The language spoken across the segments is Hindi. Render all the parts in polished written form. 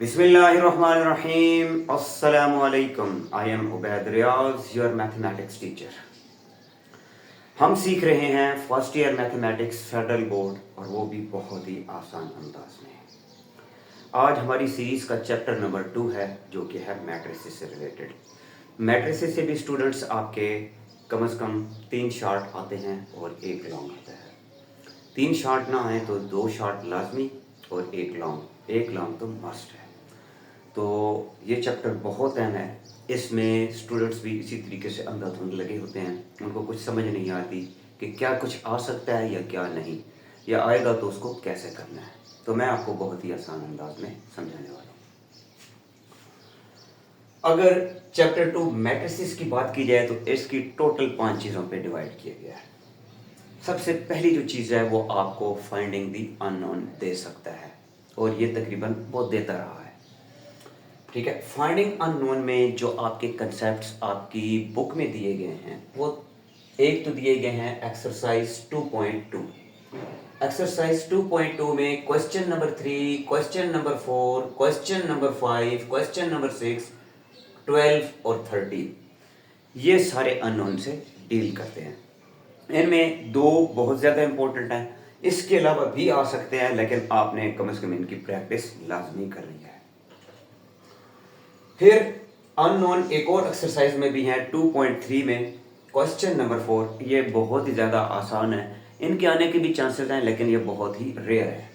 Bismillahirrahmanirrahim. Assalamu alaikum. I am Ubaid Riaz, your mathematics teacher. हम सीख रहे हैं first year mathematics federal board और वो भी बहुत ही आसान अंदाज में। आज हमारी सीरीज का चैप्टर नंबर 2 है जो कि है मैट्रिसेस से रिलेटेड। मैट्रिसेस से भी स्टूडेंट्स आपके कम से कम 3 शार्ट आते हैं और 1 लॉन्ग आता है। 3 शार्ट ना आए तो 2 शार्ट लाजमी और 1 लॉन्ग तो मस्ट है। तो ये चैप्टर बहुत अहम है। इसमें स्टूडेंट्स भी इसी तरीके से अंधाधुंध लगे होते हैं, उनको कुछ समझ नहीं आती कि क्या कुछ आ सकता है या क्या नहीं, या आएगा तो उसको कैसे करना है। तो मैं आपको बहुत ही आसान अंदाज में समझाने वाला हूँ। अगर चैप्टर 2 मैट्रिसेस की बात की जाए तो इसकी टोटल 5 चीज़ों पे डिवाइड किया गया है। सबसे पहली जो चीज़ है वो आपको फाइंडिंग दी अननोन दे सकता है और ये तकरीबन वो देता रहा है। ठीक है, फाइंडिंग अननोन में जो आपके कंसेप्ट्स आपकी बुक में दिए गए हैं वो एक तो दिए गए हैं एक्सरसाइज 2.2। एक्सरसाइज 2.2 में question number 3, question number 4, question number 5, question number 6, 12 और 13 ये सारे अननोन से डील करते हैं। इनमें 2 बहुत ज़्यादा इंपॉर्टेंट हैं, इसके अलावा भी आ सकते हैं, लेकिन आपने कम से कम इनकी प्रैक्टिस लाजमी करनी है। फिर अननोन एक और एक्सरसाइज में भी है 2.3 में क्वेश्चन नंबर 4। ये बहुत ही ज़्यादा आसान है, इनके आने के भी चांसेस हैं लेकिन ये बहुत ही रेयर है।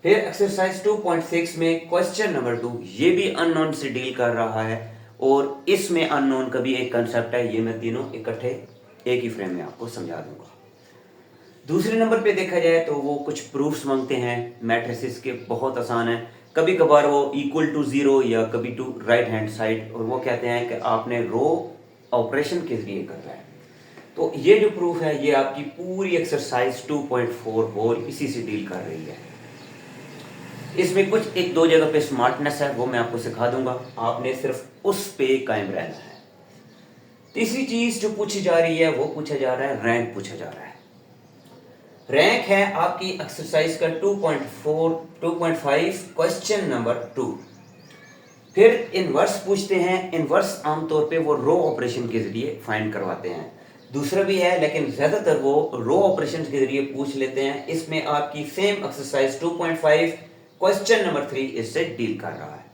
फिर एक्सरसाइज 2.6 में क्वेश्चन नंबर 2, ये भी अननोन से डील कर रहा है और इसमें अननोन का भी एक कंसेप्ट है। ये मैं तीनों इकट्ठे एक ही फ्रेम में आपको समझा दूंगा। दूसरे नंबर पे देखा जाए तो वो कुछ प्रूफ्स मांगते हैं मैट्रिसेस के, बहुत आसान है। कभी कभार वो इक्वल टू 0 या कभी टू राइट हैंड साइड, और वो कहते हैं कि आपने रो ऑपरेशन के जरिए करना है। तो ये जो प्रूफ है ये आपकी पूरी एक्सरसाइज 2.4 होल इसी से डील कर रही है। इसमें कुछ 1-2 जगह पे स्मार्टनेस है, वो मैं आपको सिखा दूंगा, आपने सिर्फ उस पे कायम रहना है। तीसरी चीज जो पूछी जा रही है वो पूछा जा रहा है रैंक पूछा जा रहा है। रैंक है आपकी एक्सरसाइज का 2.5 क्वेश्चन नंबर 2। फिर इनवर्स पूछते हैं। इनवर्स आमतौर पे वो रो ऑपरेशन के जरिए फाइंड करवाते हैं, दूसरा भी है लेकिन ज्यादातर वो रो ऑपरेशन के जरिए पूछ लेते हैं। इसमें आपकी सेम एक्सरसाइज 2.5 क्वेश्चन नंबर 3 इससे डील कर रहा है।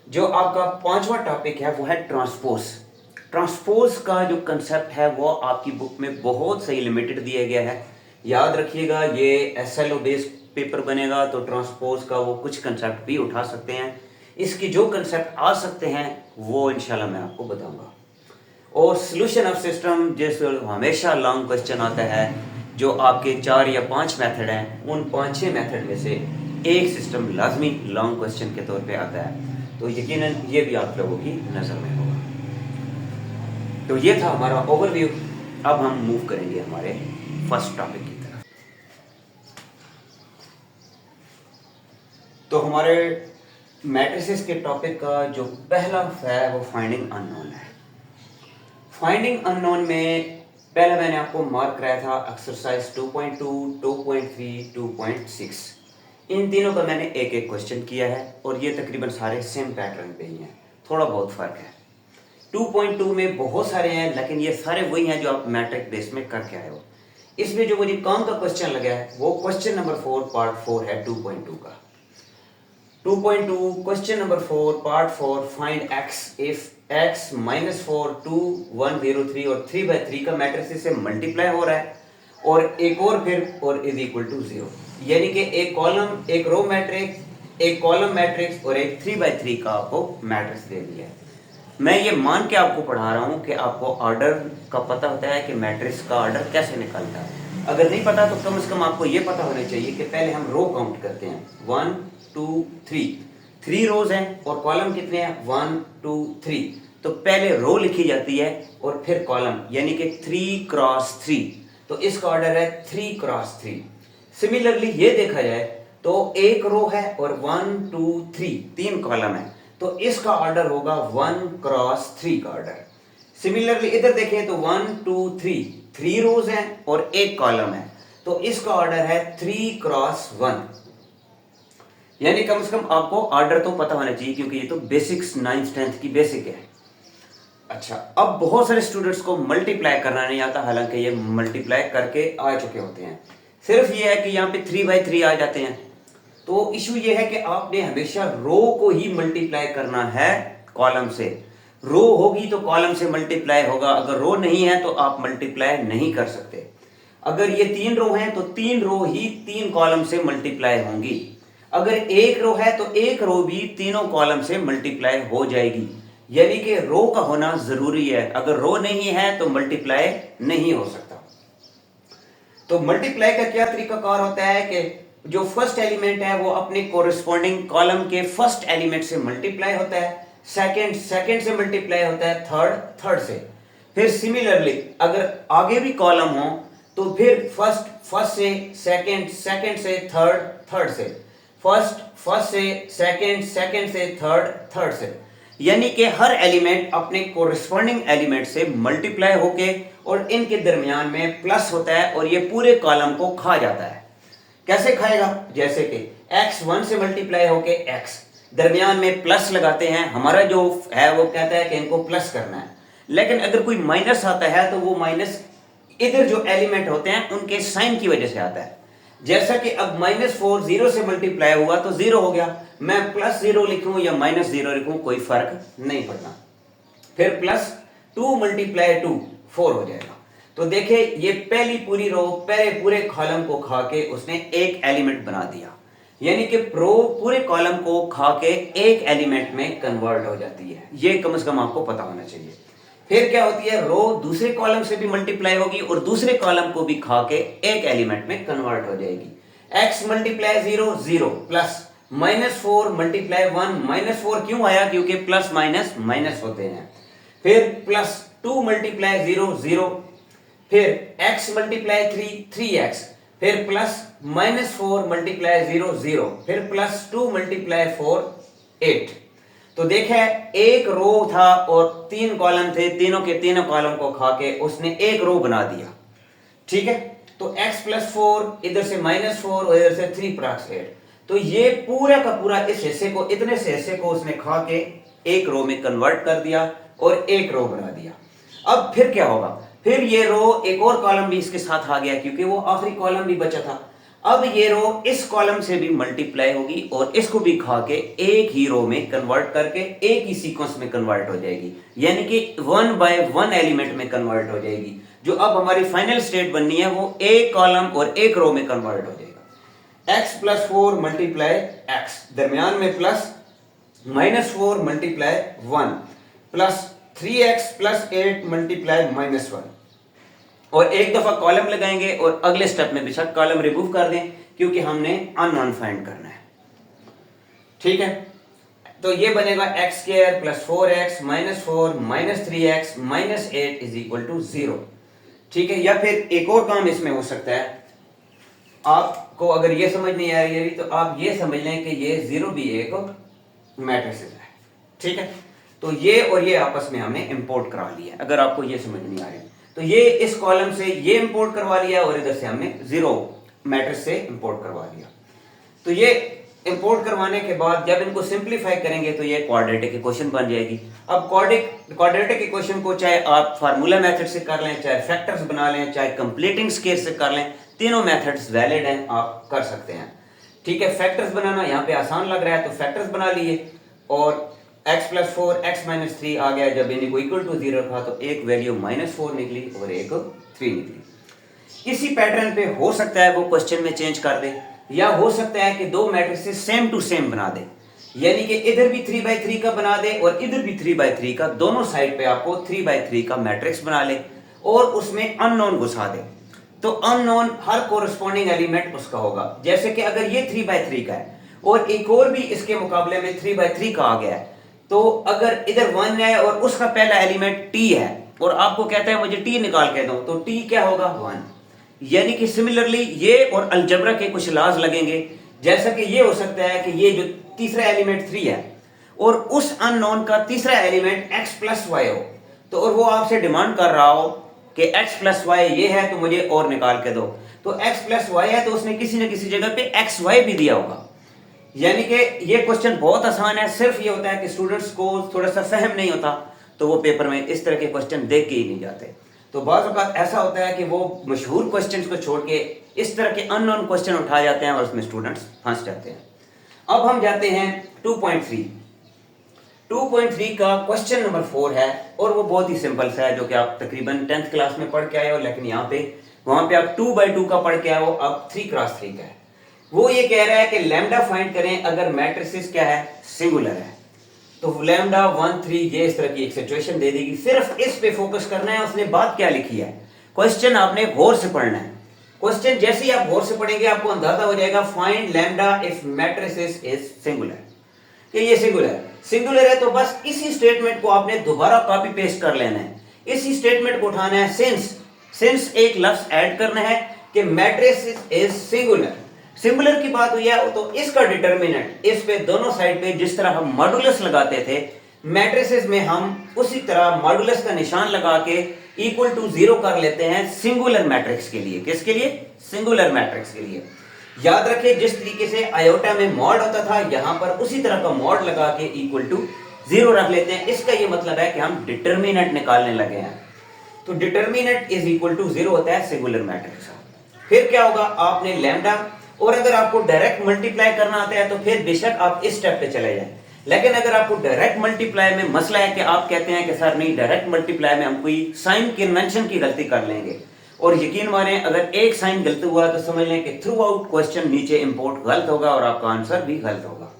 जो आपका 5वां टॉपिक है वो है ट्रांसपोज। ट्रांसपोज का जो कंसेप्ट है वो आपकी बुक में बहुत सही लिमिटेड दिया गया है। याद रखिएगा, ये SLO बेस्ड पेपर बनेगा तो ट्रांसपोज का वो कुछ कंसेप्ट भी उठा सकते हैं। इसके जो कंसेप्ट आ सकते हैं वो इंशाल्लाह मैं आपको बताऊंगा। और सॉल्यूशन ऑफ सिस्टम, जैसे हमेशा लॉन्ग क्वेश्चन आता है, जो आपके 4 या 5 मेथड हैं, उन 5-6 मेथड में से एक सिस्टम लाजमी लॉन्ग क्वेश्चन के तौर पे आता है, तो यकीनन ये भी आप लोगों की नजर में होगा। तो ये था हमारा ओवरव्यू। अब हम मूव करेंगे हमारे फर्स्ट टॉपिक की तरफ। तो हमारे मैट्रिसेस के टॉपिक का जो पहला है वो फाइंडिंग अननोन है। फाइंडिंग अननोन में पहले मैंने आपको मार्क कराया था एक्सरसाइज 2.2, 2.3, 2.6। इन तीनों का मैंने एक एक क्वेश्चन किया है और ये तकरीबन सारे सेम पैटर्न पे ही हैं, थोड़ा बहुत फर्क है। 2.2 में बहुत सारे हैं लेकिन ये सारे वही हैं जो आप मैट्रिक बेस में करके आए हो। इसमें जो मुझे काम का क्वेश्चन लगा है वो क्वेश्चन नंबर 4 पार्ट 4 है 2.2 का। 2.2 question number 4 part 4, find x if x -4 2 1 0 3 और 3/3 का मैट्रिक्स से मल्टीप्लाई हो रहा है और एक और फिर और इज इक्वल टू 0, यानी कि एक कॉलम, एक रो मैट्रिक्स, एक कॉलम मैट्रिक्स और एक 3/3 का आपको मैट्रिक्स दे दिया है। मैं ये मान के आपको पढ़ा रहा हूँ कि आपको ऑर्डर का पता होता है कि मैट्रिक्स का ऑर्डर कैसे निकलता है। अगर नहीं पता तो कम से कम आपको ये पता होना चाहिए कि पहले हम रो काउंट करते हैं, 1 2 3 रोज हैं और कॉलम कितने हैं, 1 2 3। तो पहले रो लिखी जाती है और फिर कॉलम, यानी कि 3 क्रॉस 3, तो इसका ऑर्डर है 3 क्रॉस 3। सिमिलरली ये देखा जाए तो एक रो है और 1 2 3 3 कॉलम है, तो इसका ऑर्डर होगा 1 क्रॉस 3 का ऑर्डर। सिमिलरली इधर देखें तो 1 2 3 रोज हैं और एक कॉलम है, तो इसका ऑर्डर है 3 क्रॉस 1। यानी कम से कम आपको ऑर्डर तो पता होना चाहिए, क्योंकि ये तो बेसिक्स 9th 10th की बेसिक है। अच्छा, अब बहुत सारे स्टूडेंट्स को मल्टीप्लाई करना नहीं आता, हालांकि ये मल्टीप्लाई करके आ चुके होते हैं। सिर्फ ये है कि यहाँ पे 3/3 आ जाते हैं। तो इशू ये है कि आपने हमेशा रो को ही मल्टीप्लाई करना है कॉलम से। रो होगी तो कॉलम से मल्टीप्लाई होगा, अगर रो नहीं है तो आप मल्टीप्लाई नहीं कर सकते। अगर ये 3 रो हैं तो 3 रो ही 3 कॉलम से मल्टीप्लाई होंगी। अगर एक रो है तो एक रो भी तीनों कॉलम से मल्टीप्लाई हो जाएगी। यानी कि रो का होना जरूरी है, अगर रो नहीं है तो मल्टीप्लाई नहीं हो सकता। तो मल्टीप्लाई का क्या तरीकाकार होता है कि जो फर्स्ट एलिमेंट है वो अपने कोरिस्पॉन्डिंग कॉलम के फर्स्ट एलिमेंट से मल्टीप्लाई होता है, सेकंड से मल्टीप्लाई होता है, थर्ड से। फिर सिमिलरली अगर आगे भी कॉलम हो तो फिर फर्स्ट से सेकंड से थर्ड से, फर्स्ट से सेकंड से थर्ड से। यानी कि हर एलिमेंट अपने कोरिस्पॉन्डिंग एलिमेंट से मल्टीप्लाई होके और इनके दरमियान में प्लस होता है और ये पूरे कॉलम को खा जाता है। कैसे खाएगा? जैसे कि x 1 से मल्टीप्लाई होके x, दरमियान में प्लस लगाते हैं, हमारा जो है वो कहता है कि इनको प्लस करना है। लेकिन अगर कोई माइनस आता है तो वो माइनस इधर जो एलिमेंट होते हैं उनके साइन की वजह से आता है। जैसा कि अब -4 0 से मल्टीप्लाई हुआ तो 0 हो गया, मैं +0 लिखूं या -0 लिखूं कोई फर्क नहीं पड़ता। फिर +2 × 2 4 हो जाएगा। तो देखिए ये पहली पूरी रो पहले पूरे कॉलम को खा के उसने एक एलिमेंट बना दिया, यानी कि रो पूरे कॉलम को खा के एक एलिमेंट में कन्वर्ट हो जाती है। ये कम से कम आपको पता होना चाहिए। फिर क्या होती है, रो दूसरे कॉलम से भी मल्टीप्लाई होगी और दूसरे कॉलम को भी खा के एक एलिमेंट में कन्वर्ट हो जाएगी। x × 0 0 प्लस -4 × 1 -4 क्यों आया? क्योंकि प्लस माइनस माइनस होते हैं। फिर +2 × 0 0, फिर x × 3 3x, फिर प्लस -4 × 0 0, फिर +2 × 4 8। तो देखे एक रो था और 3 कॉलम थे, तीनों के तीनों कॉलम को खा के उसने एक रो बना दिया। ठीक है, तो x + 4 इधर से -4 और इधर से 3 × 8, तो ये पूरा का पूरा इस हिस्से को, इतने से हिस्से को उसने खा के एक रो में कन्वर्ट कर दिया और एक रो बना दिया। अब फिर क्या होगा? फिर ये रो एक और कॉलम भी इसके साथ आ गया, क्योंकि वो आखिरी कॉलम भी बचा था। अब ये रो इस कॉलम से भी मल्टीप्लाई होगी और इसको भी खा के एक ही रो में कन्वर्ट करके एक ही सीक्वेंस में कन्वर्ट हो जाएगी, यानी कि 1 बाय 1 एलिमेंट में कन्वर्ट हो जाएगी। जो अब हमारी फाइनल स्टेट बननी है वो एक कॉलम और एक रो में कन्वर्ट हो जाएगा। x + 4 × x, दरमियान में प्लस, -4 × 1 प्लस 3x + 8 × -1, और एक दफा कॉलम लगाएंगे और अगले स्टेप में बेशक कॉलम रिमूव कर दें, क्योंकि हमने अननोन फाइंड करना है। ठीक है, तो ये बनेगा x² + 4x -4 -3x -8 = 0। ठीक है, या फिर एक और काम इसमें हो सकता है, आपको अगर ये समझ नहीं आ रही है तो आप ये समझ लें कि ये 0 भी एक मैट्रिक्स है। ठीक है, तो ये और ये आपस में हमने इंपोर्ट करा लिया है। अगर आपको ये समझ नहीं आ रही तो ये इस कॉलम से ये इंपोर्ट करवा लिया और इधर से हमने 0 मैट्रिक्स से इंपोर्ट करवा लिया। तो ये इंपोर्ट करवाने के बाद जब इनको सिंप्लीफाई करेंगे तो ये क्वाड्रेटिक इक्वेशन बन जाएगी। अब क्वाड्रेटिक इक्वेशन को चाहे आप फार्मूला मेथड से कर लें, चाहे फैक्टर्स बना लें, चाहे कंप्लीटिंग स्केल से कर लें, तीनों मेथड्स वैलिड हैं, आप कर सकते हैं। ठीक है, फैक्टर्स बनाना यहाँ पे आसान लग रहा है तो फैक्टर्स बना लिए और x + 4 x - 3 आ गया। जब इनको इक्वल टू 0 था तो एक वैल्यू -4 निकली और एक 3 निकली। इसी पैटर्न पे हो सकता है वो क्वेश्चन में चेंज कर दे, या हो सकता है कि दो मैट्रिक्स सेम टू सेम बना दे, यानी कि इधर भी 3/3 का बना दे और इधर भी 3/3 का, दोनों साइड पे आपको 3/3 का मैट्रिक्स बना ले और उसमें अननोन घुसा दे। तो अननोन हर कोरिस्पॉन्डिंग एलिमेंट उसका होगा। जैसे कि अगर ये 3/3 का है और एक और भी इसके मुकाबले में 3/3 का आ गया है, तो अगर इधर 1 है और उसका पहला एलिमेंट t है और आपको कहता है मुझे t निकाल के दो, तो t क्या होगा? 1। यानी कि सिमिलरली ये और अलजबरा के कुछ लाज लगेंगे। जैसा कि ये हो सकता है कि ये जो तीसरा एलिमेंट 3 है और उस अननोन का तीसरा एलिमेंट x + y हो, तो और वो आपसे डिमांड कर रहा हो कि x + y ये है तो मुझे और निकाल के दो। तो x + y है तो उसने किसी न किसी जगह पे xy भी दिया होगा। यानी कि ये क्वेश्चन बहुत आसान है, सिर्फ ये होता है कि स्टूडेंट्स को थोड़ा सा फहम नहीं होता तो वो पेपर में इस तरह के क्वेश्चन देख के ही नहीं जाते। तो बाज़ औक़ात ऐसा होता है कि वो मशहूर क्वेश्चंस को छोड़ के इस तरह के अननोन क्वेश्चन उठा जाते हैं और उसमें स्टूडेंट्स फंस जाते हैं। अब हम जाते हैं 2.3। 2.3 का क्वेश्चन नंबर 4 है और वो बहुत ही सिंपल सा है, जो कि आप तकरीबन 10th क्लास में पढ़ के आए हो, लेकिन यहाँ पे वहां पे आप 2/2 का पढ़ के आए हो, अब 3x3 का है। वो ये कह रहा है कि लैम्डा फाइंड करें अगर मैट्रिसेस क्या है, सिंगुलर है। तो लैम्डा 1 3 ये इस तरह की एक सिचुएशन दे देगी, सिर्फ इस पे फोकस करना है। उसने बात क्या लिखी है, क्वेश्चन आपने गौर से पढ़ना है। क्वेश्चन जैसे ही आप गौर से पढ़ेंगे आपको अंदाजा हो जाएगा, find lambda if matrices is singular, कि ये सिंगुलर है। तो बस इसी स्टेटमेंट को आपने दोबारा कॉपी पेस्ट कर लेना है, इसी स्टेटमेंट को उठाना है, सिंस एक लफ्ज ऐड करना है कि मैट्रिसेस इज सिंगुलर की बात हुई है, तो इसका डिटर्मिनेंट इस पे दोनों साइड पे जिस तरह हम मॉडुलस लगाते थे मैट्रिसेस में, हम उसी तरह मॉडुलस का निशान लगा के इक्वल टू 0 कर लेते हैं सिंगुलर मैट्रिक्स के लिए। किसके लिए? सिंगुलर मैट्रिक्स के लिए। याद रखिए जिस तरीके से आयोटा में मॉड होता था, यहां पर उसी तरह का मॉड लगा के इक्वल टू 0 रख लेते हैं। इसका यह मतलब है कि हम डिटर्मिनेंट निकालने लगे हैं। तो डिटर्मिनेंट इज इक्वल टू 0 होता है सिंगुलर मैट्रिक्स। फिर क्या होगा, आपने लैम्डा, और अगर आपको डायरेक्ट मल्टीप्लाई करना आता है तो फिर बेशक आप इस स्टेप पे चले जाएं, लेकिन अगर आपको डायरेक्ट मल्टीप्लाई में मसला है कि आप कहते हैं कि सर नहीं, डायरेक्ट मल्टीप्लाई में हम कोई साइन कन्वेंशन की गलती कर लेंगे, और यकीन माने अगर एक साइन गलत हुआ तो समझ लें कि थ्रू आउट क्वेश्चन नीचे इंपोर्ट गलत होगा और आपका आंसर भी गलत होगा।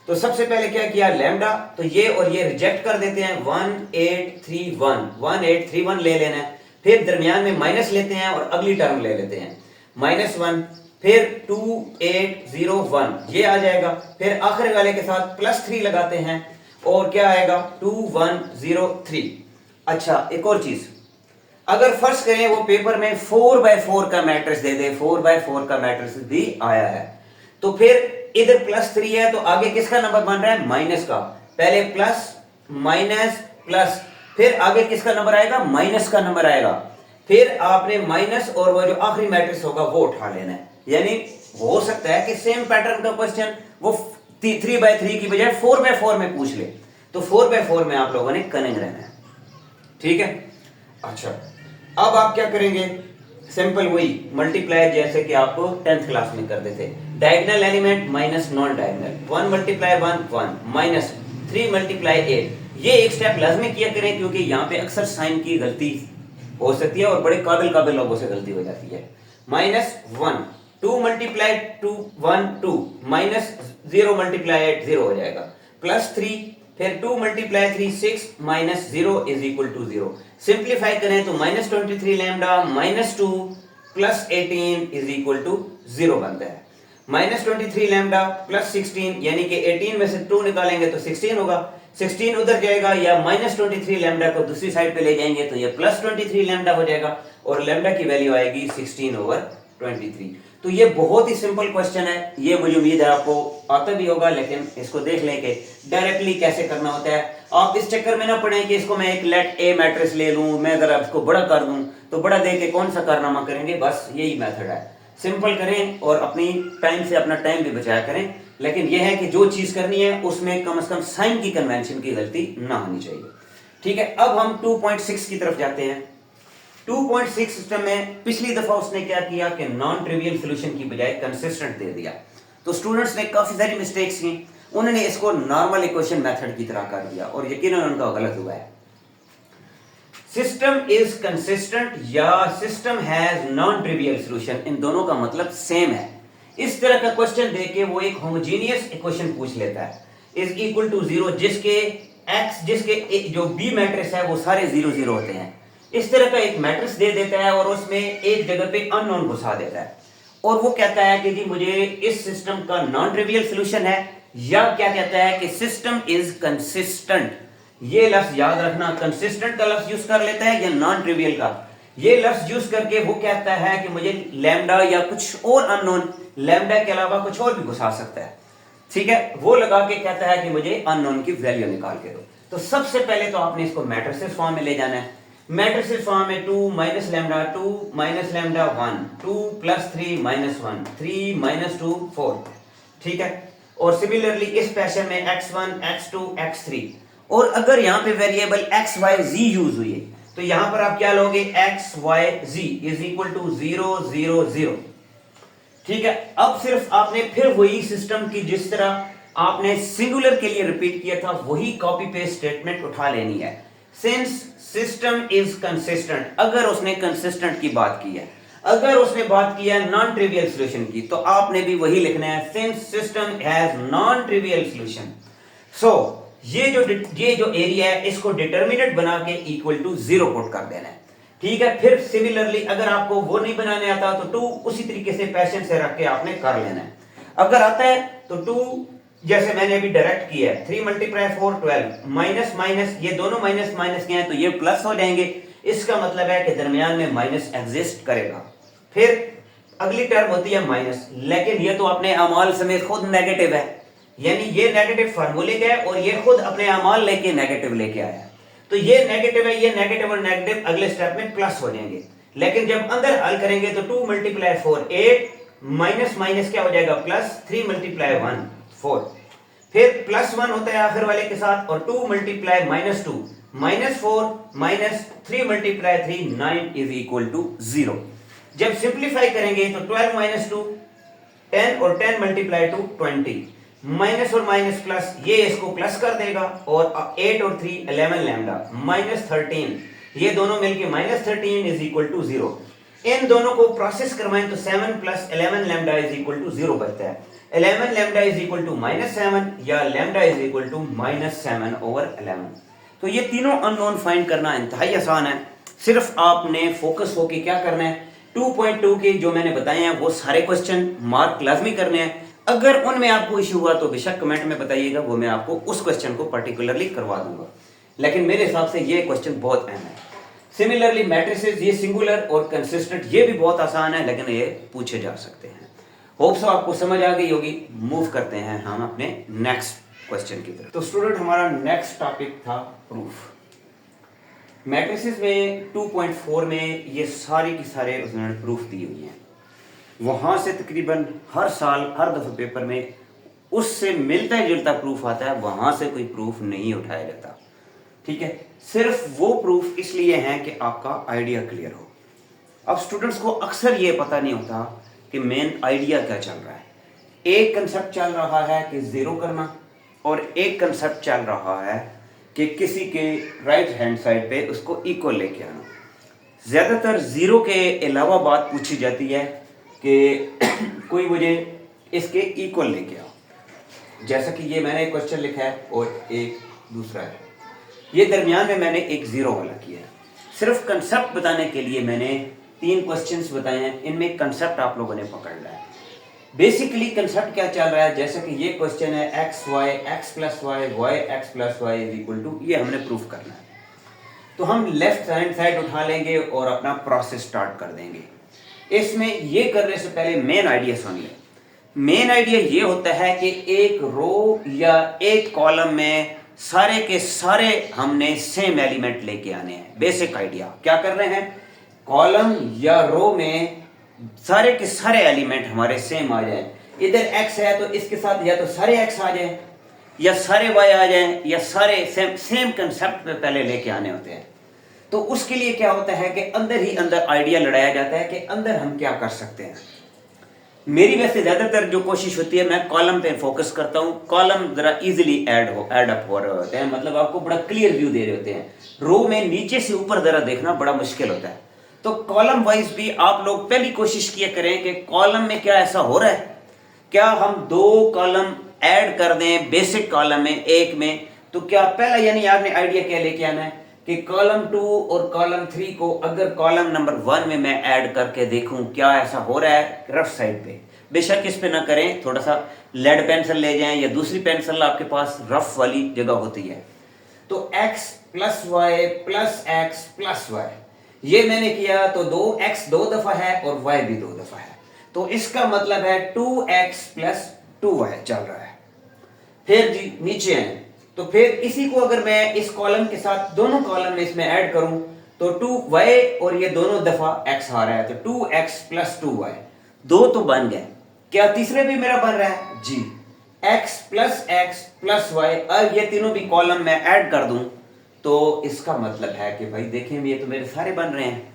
तो सबसे पहले क्या किया, लैम्डा, तो ये और ये रिजेक्ट कर देते हैं, 1831 ले लेना है। फिर दरमियान में माइनस लेते हैं और अगली टर्म ले लेते हैं -1, फिर 2801 ये आ जाएगा, फिर आखिरी वाले के साथ +3 लगाते हैं और क्या आएगा 2103। अच्छा, एक और चीज, अगर फर्ज करें वो पेपर में 4/4 का मैट्रिक्स दे दे, 4/4 का मैट्रिक्स भी आया है, तो फिर इधर +3 है तो आगे किसका नंबर बन रहा है, माइनस का। पहले प्लस माइनस प्लस, फिर आगे किसका नंबर आएगा, माइनस का नंबर आएगा। फिर आपने माइनस और वो जो आखिरी मैट्रिक्स होगा वो उठा लेना है। यानी हो सकता है कि सेम पैटर्न का क्वेश्चन वो 3/3 की बजाय 4/4 में पूछ ले, तो 4/4 में आप लोगों ने कनेक्ट रहना है। ठीक है। अच्छा, अब आप क्या करेंगे, सिंपल वही मल्टीप्लाई जैसे कि आपको 10th क्लास में करते थे, diagonal element minus non diagonal, 1 × 1 1 minus 3 × 8। ये एक स्टेप लाजमी किया करें क्योंकि यहाँ पे अक्सर साइन की गलती हो सकती है और बड़े काबिल लोगों से गलती हो जाती है। -1 2 × 2 1 2 माइनस 0 × 8 0 हो जाएगा, +3, फिर 2 × 3 6 minus 0 is equal to 0। Simplify करें तो -23 लैम्डा -2 + 18 इज इक्वल टू 0 बनता है। -23 लैम्डा +16 यानी कि 18 में से 2 निकालेंगे तो 16 होगा, 16 उधर जाएगा, या -23 लैम्डा को दूसरी साइड पे ले जाएंगे तो ये +23 लैम्डा हो जाएगा और लैम्डा की वैल्यू आएगी 16/23। तो ये बहुत ही सिंपल क्वेश्चन है, ये मुझे उम्मीद है आपको आता भी होगा, लेकिन इसको देख लें कि डायरेक्टली कैसे करना होता है। आप इस चक्कर में ना पड़े कि इसको मैं एक लेट ए मैट्रिक्स ले लूं, मैं अगर इसको बड़ा कर दूं तो बड़ा दे के कौन सा कारनामा करेंगे। बस यही मेथड है, सिंपल करें और अपनी टाइम से अपना टाइम भी बचाया करें, लेकिन यह है कि जो चीज करनी है उसमें कम से कम साइन की कन्वेंशन की गलती ना होनी चाहिए। ठीक है, अब हम 2.6 की तरफ जाते हैं। 2.6 सिस्टम में पिछली दफा उसने क्या किया कि नॉन ट्रिवियल सॉल्यूशन की बजाय कंसिस्टेंट दे दिया, तो स्टूडेंट्स ने काफी सारी मिस्टेक्स की, उन्होंने इसको नॉर्मल इक्वेशन मेथड की तरह कर दिया और यकीनन उनका गलत हुआ है। सिस्टम इज कंसिस्टेंट या system has non trivial solution, इन दोनों का मतलब सेम है। इस तरह का क्वेश्चन देके वो एक होमोजेनियस इक्वेशन पूछ लेता है, इज इक्वल टू 0, जिसके जो बी मैट्रिक्स है वो सारे 0 0 होते हैं। इस तरह का एक मैट्रिक्स दे देता है और उसमें एक जगह पे अननोन घुसा देता है और वो कहता है कि जी मुझे इस सिस्टम का नॉन ट्रिवियल सॉल्यूशन है, या क्या कहता है कि सिस्टम इज कंसिस्टेंट। ये लफ्ज याद रखना, कंसिस्टेंट का लफ्ज यूज कर लेता है या नॉन ट्रिवियल का, ये लफ्ज यूज करके वो कहता है कि मुझे लैम्डा या कुछ और अननोन, लैम्डा के अलावा कुछ और भी घुसा सकता है। ठीक है, वो लगा के कहता है कि मुझे अननोन की वैल्यू निकाल के दो। तो सबसे पहले तो आपने इसको मैट्रिसेस फॉर्म में ले जाना है। मैट्रिसेस फॉर्म में 2 - लैम्डा 2 - लैम्डा 1 2 + 3 - 1 3 - 2 4। ठीक है, और सिमिलरली इस पैशन में x1, x2, x3, और अगर यहाँ पे variable x, y, z use हुई है तो यहाँ पर आप क्या लोगे, x, y, z is equal to 0, 0, 0। ठीक है, अब सिर्फ आपने फिर वही सिस्टम की जिस तरह आपने सिंगुलर के लिए रिपीट किया था वही कॉपी पेस्ट स्टेटमेंट उठा लेनी है। सिंस सिस्टम इज कंसिस्टेंट, अगर उसने कंसिस्टेंट की बात की है, अगर उसने बात की है नॉन ट्रिवियल सॉल्यूशन की, तो आपने भी वही लिखना है, since system has non trivial solution. So ये जो एरिया है इसको डिटर्मिनेंट बना के इक्वल टू 0 पुट कर देना है। ठीक है, फिर सिमिलरली अगर आपको वो नहीं बनाने आता तो 2 उसी तरीके से पैशन से रख के आपने कर लेना है। अगर आता है तो 2 जैसे मैंने अभी डायरेक्ट किया है, 3 मल्टीप्लाई 4 12, माइनस माइनस ये दोनों माइनस माइनस के हैं तो ये प्लस हो जाएंगे, इसका मतलब है कि दरमियान में माइनस एग्जिस्ट करेगा। फिर अगली टर्म होती है माइनस, लेकिन ये तो अपने अमाल समेत खुद नेगेटिव है, यानी ये नेगेटिव फार्मूले का है और ये खुद अपने अमाल लेके नेगेटिव लेके आया, तो ये नेगेटिव है, ये नेगेटिव और नेगेटिव अगले स्टेप में प्लस हो जाएंगे। लेकिन जब अंदर हल करेंगे तो 2 मल्टीप्लाई 4 8, माइनस माइनस क्या हो जाएगा प्लस, 3 मल्टीप्लाई 1 4, फिर प्लस 1 होता है आखिर वाले के साथ, और 2 multiply minus 2 minus 4 minus 3 multiply 3 9 is equal to 0। जब सिंप्लीफाई करेंगे तो 12 माइनस 2 10 और 10 मल्टीप्लाई 2 20, माइनस और माइनस प्लस, ये इसको प्लस कर देगा, और 8 और 3 11 लैम्डा माइनस 13, ये दोनों मिलके माइनस 13 इज इक्वल टू 0। इन दोनों को प्रोसेस करवाएं तो 7 plus 11 lambda is equal to 0 बचता है। 11 लैम्डा इज इक्वल टू -7 या lambda is equal to -7 over 11। तो ये तीनों अननोन फाइंड करना इंतहाई आसान है, सिर्फ आपने फोकस होके क्या करना है, 2.2 के जो मैंने बताए हैं वो सारे क्वेश्चन मार्क लाजमी करने हैं। अगर उनमें आपको इश्यू हुआ तो बेशक कमेंट में बताइएगा, वो मैं आपको उस क्वेश्चन को पर्टिकुलरली करवा दूंगा, लेकिन मेरे हिसाब से ये क्वेश्चन बहुत अहम है। सिमिलरली मैट्रिसेस, ये सिंगुलर और कंसिस्टेंट, ये भी बहुत आसान है लेकिन ये पूछे जा सकते हैं। होप सो आपको समझ आ गई होगी। मूव करते हैं हम अपने नेक्स्ट क्वेश्चन की तरफ। तो स्टूडेंट हमारा नेक्स्ट टॉपिक था प्रूफ। मैट्रिसेस में 2.4 में ये सारी की सारे उन्होंने प्रूफ दी हुई हैं, वहां से तकरीबन हर साल हर दफा पेपर में उससे मिलता जुलता प्रूफ आता है, वहां से कोई प्रूफ नहीं उठाया जाता। ठीक है, सिर्फ वो प्रूफ इसलिए हैं कि आपका आइडिया क्लियर हो। अब स्टूडेंट्स को अक्सर ये पता नहीं होता कि मेन आइडिया क्या चल रहा है। एक कंसेप्ट चल रहा है कि जीरो करना, और एक कंसेप्ट चल रहा है कि किसी के राइट हैंड साइड पे उसको इक्वल लेके आना। ज्यादातर जीरो के अलावा बात पूछी जाती है कि कोई मुझे इसके इक्वल लेके आओ, जैसा कि ये मैंने एक क्वेश्चन लिखा है और एक दूसरा है, ये दरमियान में मैंने एक जीरो वाला किया है। सिर्फ कंसेप्ट बताने के लिए मैंने 3 क्वेश्चंस बताए हैं, इनमें कंसेप्ट आप लोगों ने पकड़ना है। बेसिकली कंसेप्ट क्या चल रहा है, जैसे कि ये क्वेश्चन है x y x plus y y x plus y is equal to, ये हमने प्रूफ करना है। तो हम लेफ्ट हैंड साइड उठा लेंगे और अपना प्रोसेस स्टार्ट कर देंगे। इसमें ये करने से पहले मेन आइडिया सुनिए। मेन आइडिया ये होता है कि एक रो या एक कॉलम में सारे के सारे हमने सेम एलिमेंट लेके आने हैं। बेसिक आइडिया क्या कर रहे हैं, कॉलम या रो में सारे के सारे एलिमेंट हमारे सेम आ जाएं। इधर x है तो इसके साथ या तो सारे x आ जाएं या सारे y आ जाएं या सारे सेम कंसेप्ट पे पहले लेके आने होते हैं। तो उसके लिए क्या होता है कि अंदर ही अंदर आइडिया लड़ाया जाता है कि अंदर हम क्या कर सकते हैं। मेरी वैसे ज्यादातर जो कोशिश होती है, मैं कॉलम पे फोकस करता हूँ। कॉलम जरा इजीली ऐड अप हो रहे होते हैं, मतलब आपको बड़ा क्लियर व्यू दे रहे होते हैं। रो में नीचे से ऊपर जरा देखना बड़ा मुश्किल होता है। तो कॉलम वाइज भी आप लोग पहली कोशिश किया करें कि कॉलम में क्या ऐसा हो रहा है, क्या हम 2 कॉलम ऐड कर दें बेसिक कॉलम में एक में, तो क्या पहला यानी आपने आइडिया क्या लेके आना है कि कॉलम 2 और कॉलम 3 को अगर कॉलम नंबर 1 में मैं ऐड करके देखूं क्या ऐसा हो रहा है रफ साइड पे। बेशक इस पे ना करें, थोड़ा सा लेड पेंसिल ले जाएं या दूसरी पेंसिल आपके पास रफ वाली जगह होती है। तो x plus y plus x plus y ये मैंने किया तो 2x 2 दफा है और y भी 2 दफा है, तो इसका मतलब है 2x प्लस 2y चल रहा है। फिर जी नीचे हैं, तो फिर इसी को अगर मैं इस कॉलम के साथ दोनों कॉलम में इसमें ऐड करूं तो 2y और ये दोनों दफा x आ रहा है, तो 2x प्लस 2y 2 तो बन गए। क्या तीसरे भी मेरा बन रहा है जी, x प्लस वाई, अब ये तीनों भी कॉलम में ऐड कर दूं तो इसका मतलब है कि भाई देखें ये तो मेरे सारे बन रहे हैं।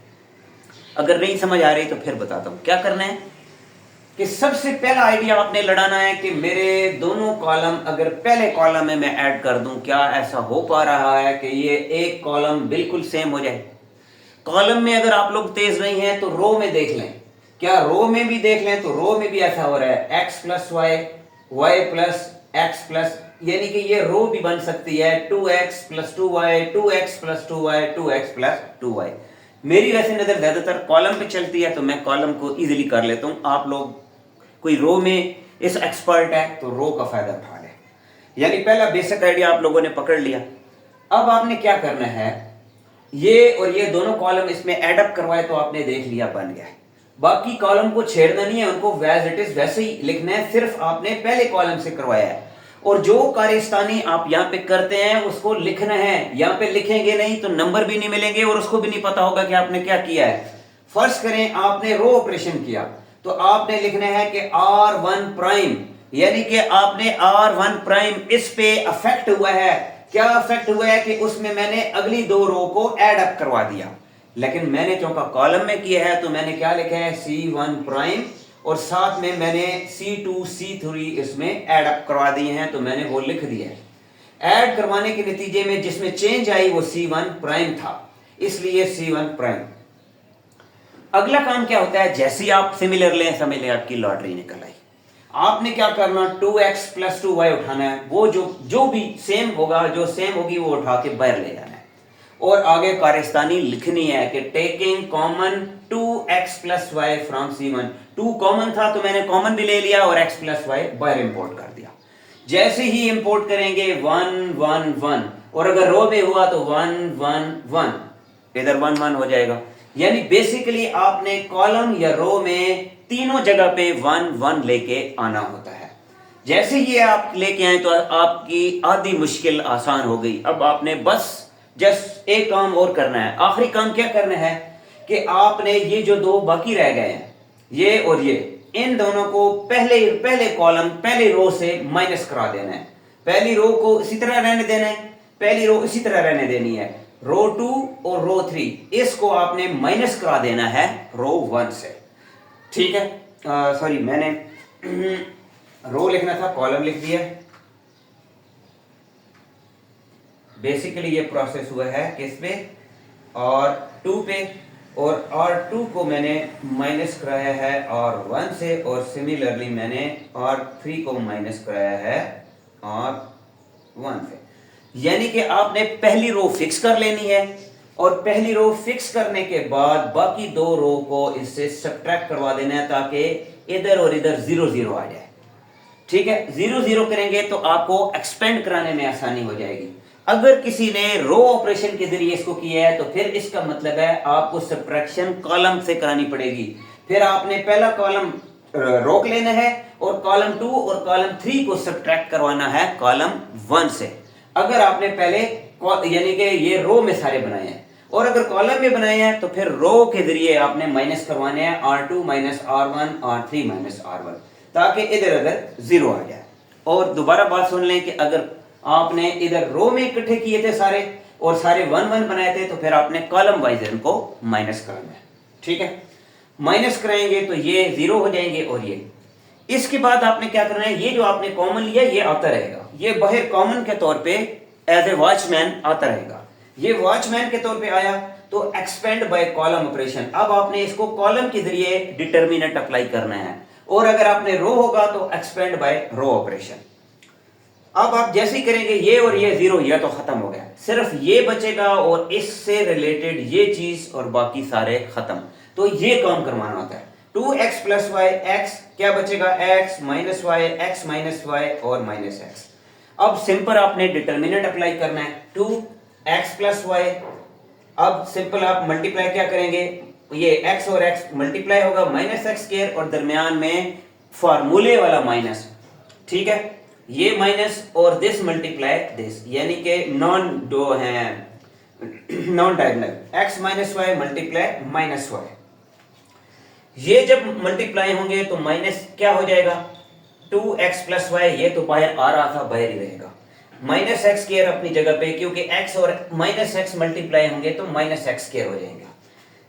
अगर नहीं समझ आ रही तो फिर बताता हूं क्या करना है कि सबसे पहला आइडिया आपने लड़ाना है कि मेरे दोनों कॉलम अगर पहले कॉलम में मैं ऐड कर दूं, क्या ऐसा हो पा रहा है कि ये एक कॉलम बिल्कुल सेम हो जाए। कॉलम में अगर आप लोग तेज नहीं हैं तो रो में देख लें, क्या रो में भी देख लें तो रो में भी ऐसा हो रहा है x plus y, y plus x plus, यानी कि ये रो भी बन सकती है 2x plus 2y, 2x plus 2y, 2x plus 2y। मेरी वैसे नजर ज्यादातर कॉलम पे चलती है तो मैं कॉलम को इजीली कर लेता हूं। आप लोग कोई रो में इस एक्सपर्ट है तो रो का फायदा उठा ले। यानी पहला बेसिक आइडिया आप लोगों ने पकड़ लिया। अब आपने क्या करना है, ये और ये दोनों कॉलम इसमें एड अप करवाए तो आपने देख लिया बन गया। बाकी कॉलम को छेड़ना नहीं है, उनको वैज इट इज वैसे ही लिखना है, सिर्फ आपने पहले कॉलम से करवाया है। और जो कार्यस्थानी आप यहाँ पे करते हैं उसको लिखना है, यहाँ पे लिखेंगे नहीं तो नंबर भी नहीं मिलेंगे और उसको भी नहीं पता होगा कि आपने क्या किया है। फर्ज करें आपने रो ऑपरेशन किया तो आपने लिखना है कि R1 प्राइम, यानी कि आपने R1 प्राइम इस पे अफेक्ट हुआ है। क्या अफेक्ट हुआ है कि उसमें मैंने अगली दो रो को ऐड अप करवा दिया, लेकिन मैंने चूंकि कॉलम में किया है तो मैंने क्या लिखा है C1 प्राइम और साथ में मैंने C2 C3 इसमें ऐड अप करवा दिए हैं तो मैंने वो लिख दिया है। ऐड करवाने के नतीजे में जिसमें चेंज आई वो C1 प्राइम था, इसलिए C1 प्राइम। अगला काम क्या होता है, जैसे ही आप सिमिलर लें समझ लें आपकी लॉटरी निकल आई। आपने क्या करना, 2x प्लस 2y उठाना है, वो जो भी सेम होगा, जो सेम होगी वो उठा के बाहर ले जाना है। और आगे कार्यस्थानी लिखनी है कि taking common 2x plus y from C1। 2 common था तो मैंने कॉमन भी ले लिया और x प्लस वाई बाहर इंपोर्ट कर दिया। जैसे ही इंपोर्ट करेंगे 1 1 1 और अगर रो में हुआ तो 1 1 1, इधर 1 1 हो जाएगा। यानी बेसिकली आपने कॉलम या रो में तीनों जगह पे 1 1 लेके आना होता है। जैसे ही आप लेके आए तो आपकी आधी मुश्किल आसान हो गई। अब आपने बस जस्ट एक काम और करना है। आखिरी काम क्या करना है कि आपने ये जो दो बाकी रह गए हैं, ये और ये, इन दोनों को पहले कॉलम पहले रो से माइनस करा देना है। पहली रो को इसी तरह रहने देना है, पहली रो इसी तरह रहने देनी है। रो 2 और रो 3 इसको आपने माइनस करा देना है रो 1 से। ठीक है, सॉरी मैंने रो लिखना था कॉलम लिख दिया। बेसिकली ये प्रोसेस हुआ है किस पे, और 2 पे, और R2 को मैंने माइनस कराया है R1 से, और सिमिलरली मैंने R3 को माइनस कराया है R1 से। यानी कि आपने पहली रो फिक्स कर लेनी है और पहली रो फिक्स करने के बाद बाकी दो रो को इससे सब्ट्रैक्ट करवा देना है ताकि इधर और इधर 0 0 आ जाए। ठीक है, 0 0 करेंगे तो आपको एक्सपेंड कराने में आसानी हो जाएगी। अगर किसी ने रो ऑपरेशन के जरिए इसको किया है तो फिर इसका मतलब है आपको सब्ट्रैक्शन कॉलम से करानी पड़ेगी। फिर आपने पहला कॉलम रोक लेना है और कॉलम 2 और कॉलम 3 को सब्ट्रैक्ट करवाना है कॉलम 1 से। अगर आपने पहले यानी कि ये रो में सारे बनाए हैं, और अगर कॉलम में बनाए हैं तो फिर रो के जरिए आपने माइनस करवाने हैं R2 minus R1, R3 minus R1, ताकि इधर उधर 0 आ जाए। और दोबारा बात सुन लें कि अगर आपने इधर रो में इकट्ठे किए थे सारे और सारे 1 1 बनाए थे तो फिर आपने कॉलम वाइज इनको माइनस करना है। ठीक है, माइनस कराएंगे तो ये 0 हो जाएंगे और ये। इसके बाद आपने क्या करना है, ये जो आपने कॉमन लिया ये आता रहेगा, ये बाहर कॉमन के तौर पे एज ए वॉचमैन आता रहेगा। ये वॉचमैन के तौर पे आया तो एक्सपेंड बाय कॉलम ऑपरेशन। अब आपने इसको कॉलम के जरिए डिटर्मिनेंट अप्लाई करना है, और अगर आपने रो होगा तो एक्सपेंड बाय रो ऑपरेशन। अब आप जैसे ही करेंगे ये और ये 0, ये तो खत्म हो गया, सिर्फ ये बचेगा और इससे रिलेटेड ये चीज और बाकी सारे खत्म। तो ये काम करवाना होता है। 2x प्लस वाई, x क्या बचेगा, x minus y, x minus y और माइनस x। अब सिंपल आपने डिटर्मिनेंट अप्लाई करना है 2x प्लस वाई। अब सिंपल आप मल्टीप्लाई क्या करेंगे, ये x और x मल्टीप्लाई होगा माइनस एक्स स्क्वायर और दरमियान में फार्मूले वाला माइनस। ठीक है, ये माइनस और दिस मल्टीप्लाई दिस, यानी कि non diagonal x minus y multiply minus y. ये जब मल्टीप्लाई होंगे तो माइनस क्या हो जाएगा, 2x प्लस वाई, ये तो बाहर आ रहा था, बाहर ही रहेगा। माइनस एक्स स्क्वायर अपनी जगह पे, क्योंकि x और माइनस एक्स मल्टीप्लाई होंगे तो माइनस एक्स स्क्वायर हो जाएगा।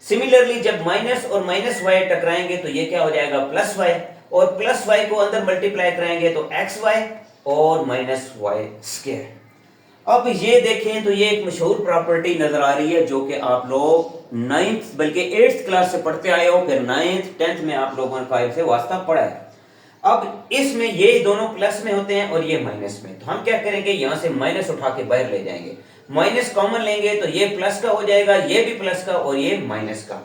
सिमिलरली जब माइनस और माइनस वाई टकराएंगे तो ये क्या हो जाएगा, प्लस वाई, और प्लस वाई को अंदर मल्टीप्लाई कराएंगे तो एक्स वाई और माइनस वाई स्क्वायर। अब ये देखें तो ये एक मशहूर प्रॉपर्टी नजर आ रही है जो कि आप लोग 9th बल्कि 8th क्लास से पढ़ते आए हो, फिर 9th 10th में आप लोगों का से वास्ता पड़ा है। अब इसमें ये दोनों प्लस में होते हैं और ये माइनस में, तो हम क्या करेंगे, यहां से माइनस उठा के बाहर ले जाएंगे, माइनस कॉमन लेंगे तो ये प्लस का हो जाएगा, ये भी प्लस का और ये माइनस का।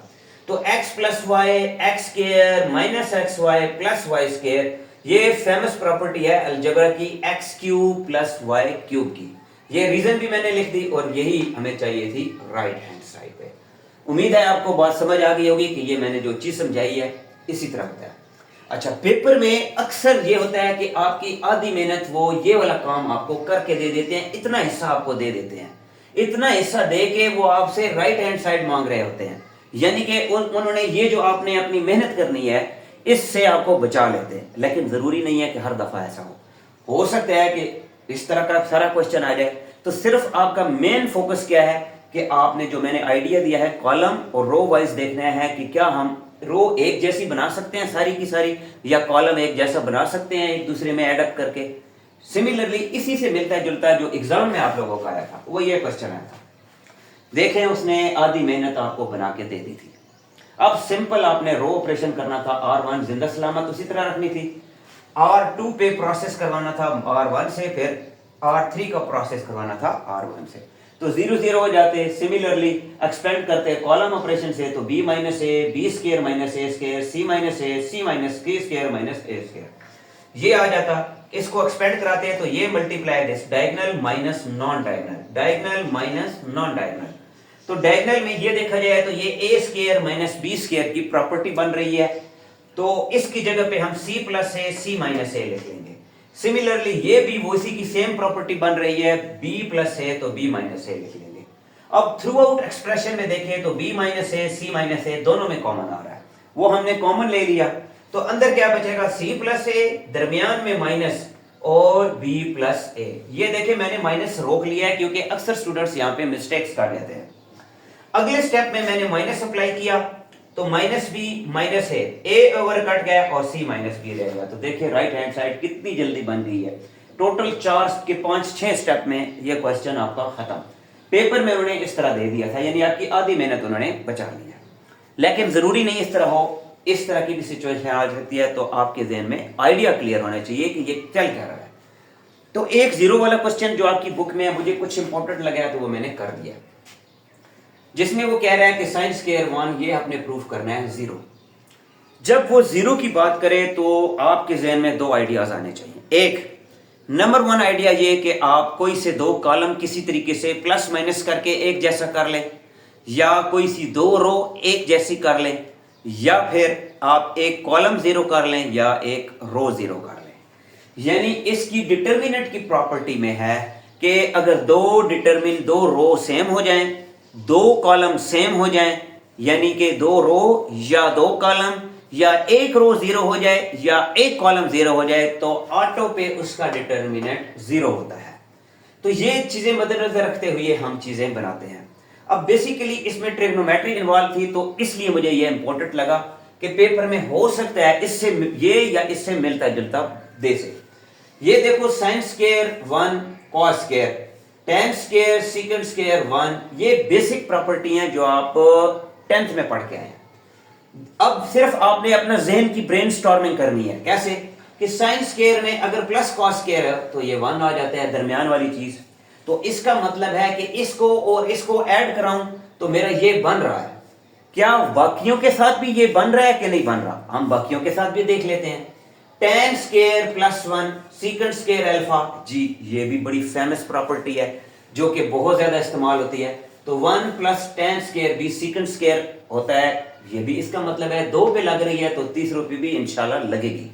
तो x plus y x square minus x y plus y square, ये फेमस प्रॉपर्टी है अलजेब्रा की, x cube plus y cube की। ये रीजन भी मैंने लिख दी और यही हमें चाहिए थी राइट हैंड साइड पे। उम्मीद है आपको बात समझ आ गई होगी कि ये मैंने जो चीज समझाई है इसी तरह होता है। अच्छा, पेपर में अक्सर ये होता है कि आपकी आधी मेहनत वो ये वाला काम आपको करके दे देते हैं, इतना हिस्सा आपको दे देते हैं, इतना हिस्सा दे के वो आपसे राइट हैंड साइड मांग रहे होते हैं, यानी कि उन्होंने ये जो आपने अपनी मेहनत करनी है इससे आपको बचा लेते हैं। लेकिन जरूरी नहीं है कि हर दफा ऐसा हो सकता है कि इस तरह का सारा क्वेश्चन आ जाए। तो सिर्फ आपका मेन फोकस क्या है कि आपने जो मैंने आइडिया दिया है कॉलम और रो वाइज देखना है कि क्या हम रो एक जैसी बना सकते हैं सारी की सारी, या कॉलम एक जैसा बना सकते हैं एक दूसरे में एडअप करके। सिमिलरली इसी से मिलता जुलता जो एग्जाम में आप लोगों का आया था वो ये क्वेश्चन आया था। देखें, उसने आधी मेहनत आपको बना के दे दी थी। अब सिंपल आपने रो ऑपरेशन करना था, R1 जिंदा सलामत उसी तरह रखनी थी, R2 पे प्रोसेस करवाना था R1 से, फिर R3 का प्रोसेस करवाना था R1 से, तो 0 0 हो जाते। सिमिलरली एक्सपेंड करते कॉलम ऑपरेशन से तो b minus a b square minus a square c minus a c minus के स्क्वायर माइनस ए स्क्वायर ये आ जाता। इसको एक्सपेंड कराते हैं तो ये multiply this diagonal minus non diagonal, diagonal minus non diagonal. तो डायगोनल में ये देखा जाए तो ये a square minus b square की प्रॉपर्टी बन रही है, तो इसकी जगह पे हम c प्लस ए सी माइनस ए लिख लेंगे। सिमिलरली ये भी वो इसी की सेम प्रॉपर्टी बन रही है, b प्लस ए तो b माइनस ए लिख लेंगे। अब थ्रू आउट एक्सप्रेशन में देखें तो b minus a c minus ए दोनों में कॉमन आ रहा है, वो हमने कॉमन ले लिया, तो अंदर क्या बचेगा, c प्लस ए, दरमियान में माइनस और b प्लस ए। ये देखें मैंने माइनस रोक लिया है क्योंकि अक्सर स्टूडेंट्स यहाँ पे मिस्टेक्स कर लेते हैं। अगले स्टेप में मैंने माइनस अप्लाई किया तो माइनस बी माइनस ए ओवर कट गया और सी माइनस बी रह गया। तो देखिए राइट हैंड साइड कितनी जल्दी बन गई है। टोटल 4 के 5-6 स्टेप में ये क्वेश्चन आपका खत्म। पेपर में उन्होंने इस तरह दे दिया था, यानी आपकी आधी मेहनत उन्होंने बचा लिया। लेकिन जरूरी नहीं इस तरह हो, इस तरह की भी सिचुएशन आ जाती है तो आपके जहन में आइडिया क्लियर होना चाहिए कि ये चल क्या रहा है। तो एक 0 वाला क्वेश्चन जो आपकी बुक में है, मुझे कुछ इंपॉर्टेंट लगा तो वो मैंने कर दिया, जिसमें वो कह रहा है कि साइन स्क्वायर 1 ये आपने प्रूफ करना है 0। जब वो 0 की बात करे तो आपके जहन में 2 आइडियाज आने चाहिए। एक नंबर 1 आइडिया ये कि आप कोई से 2 कॉलम किसी तरीके से प्लस माइनस करके एक जैसा कर ले, या कोई सी 2 रो एक जैसी कर ले, या फिर आप एक कॉलम 0 कर लें या एक रो 0 कर लें। यानी इसकी डिटर्मिनेंट की प्रॉपर्टी में है कि अगर 2 रो सेम हो जाएं, 2 कॉलम सेम हो जाएं, यानी कि 2 रो या 2 कॉलम, या एक रो 0 हो जाए या एक कॉलम 0 हो जाए, तो ऑटो पे उसका डिटर्मिनेंट 0 होता है। तो ये चीजें मद्देनजर रखते हुए हम चीजें बनाते हैं। अब बेसिकली इसमें ट्रिग्नोमेट्री इन्वॉल्व थी, तो इसलिए मुझे ये इंपॉर्टेंट लगा कि पेपर में हो सकता है इससे ये या इससे मिलता जुलता दे से। ये देखो sine square 1 cos square, tan square second square 1, ये बेसिक प्रॉपर्टी हैं जो आप 10th में पढ़ के आए हैं। अब सिर्फ आपने अपना जहन की ब्रेनस्टॉर्मिंग करनी है। कैसे कि साइन स्क्वायर में अगर प्लस कॉस स्क्वायर है तो ये 1 आ जाता है, दरमियान वाली चीज। तो इसका मतलब है कि इसको और इसको ऐड कराऊं तो मेरा ये बन रहा है। क्या बाकियों के साथ भी ये बन रहा है कि नहीं बन रहा, हम बाकियों के साथ भी देख लेते हैं। tan square plus 1 second square alpha, जी ये भी बड़ी फेमस प्रॉपर्टी है जो कि बहुत ज्यादा इस्तेमाल होती है। तो 1 प्लस tan स्क्वायर भी सेकंड स्क्वायर होता है, ये भी इसका मतलब है 2 पे लग रही है तो तीसरों पे भी इंशाल्लाह लगेगी।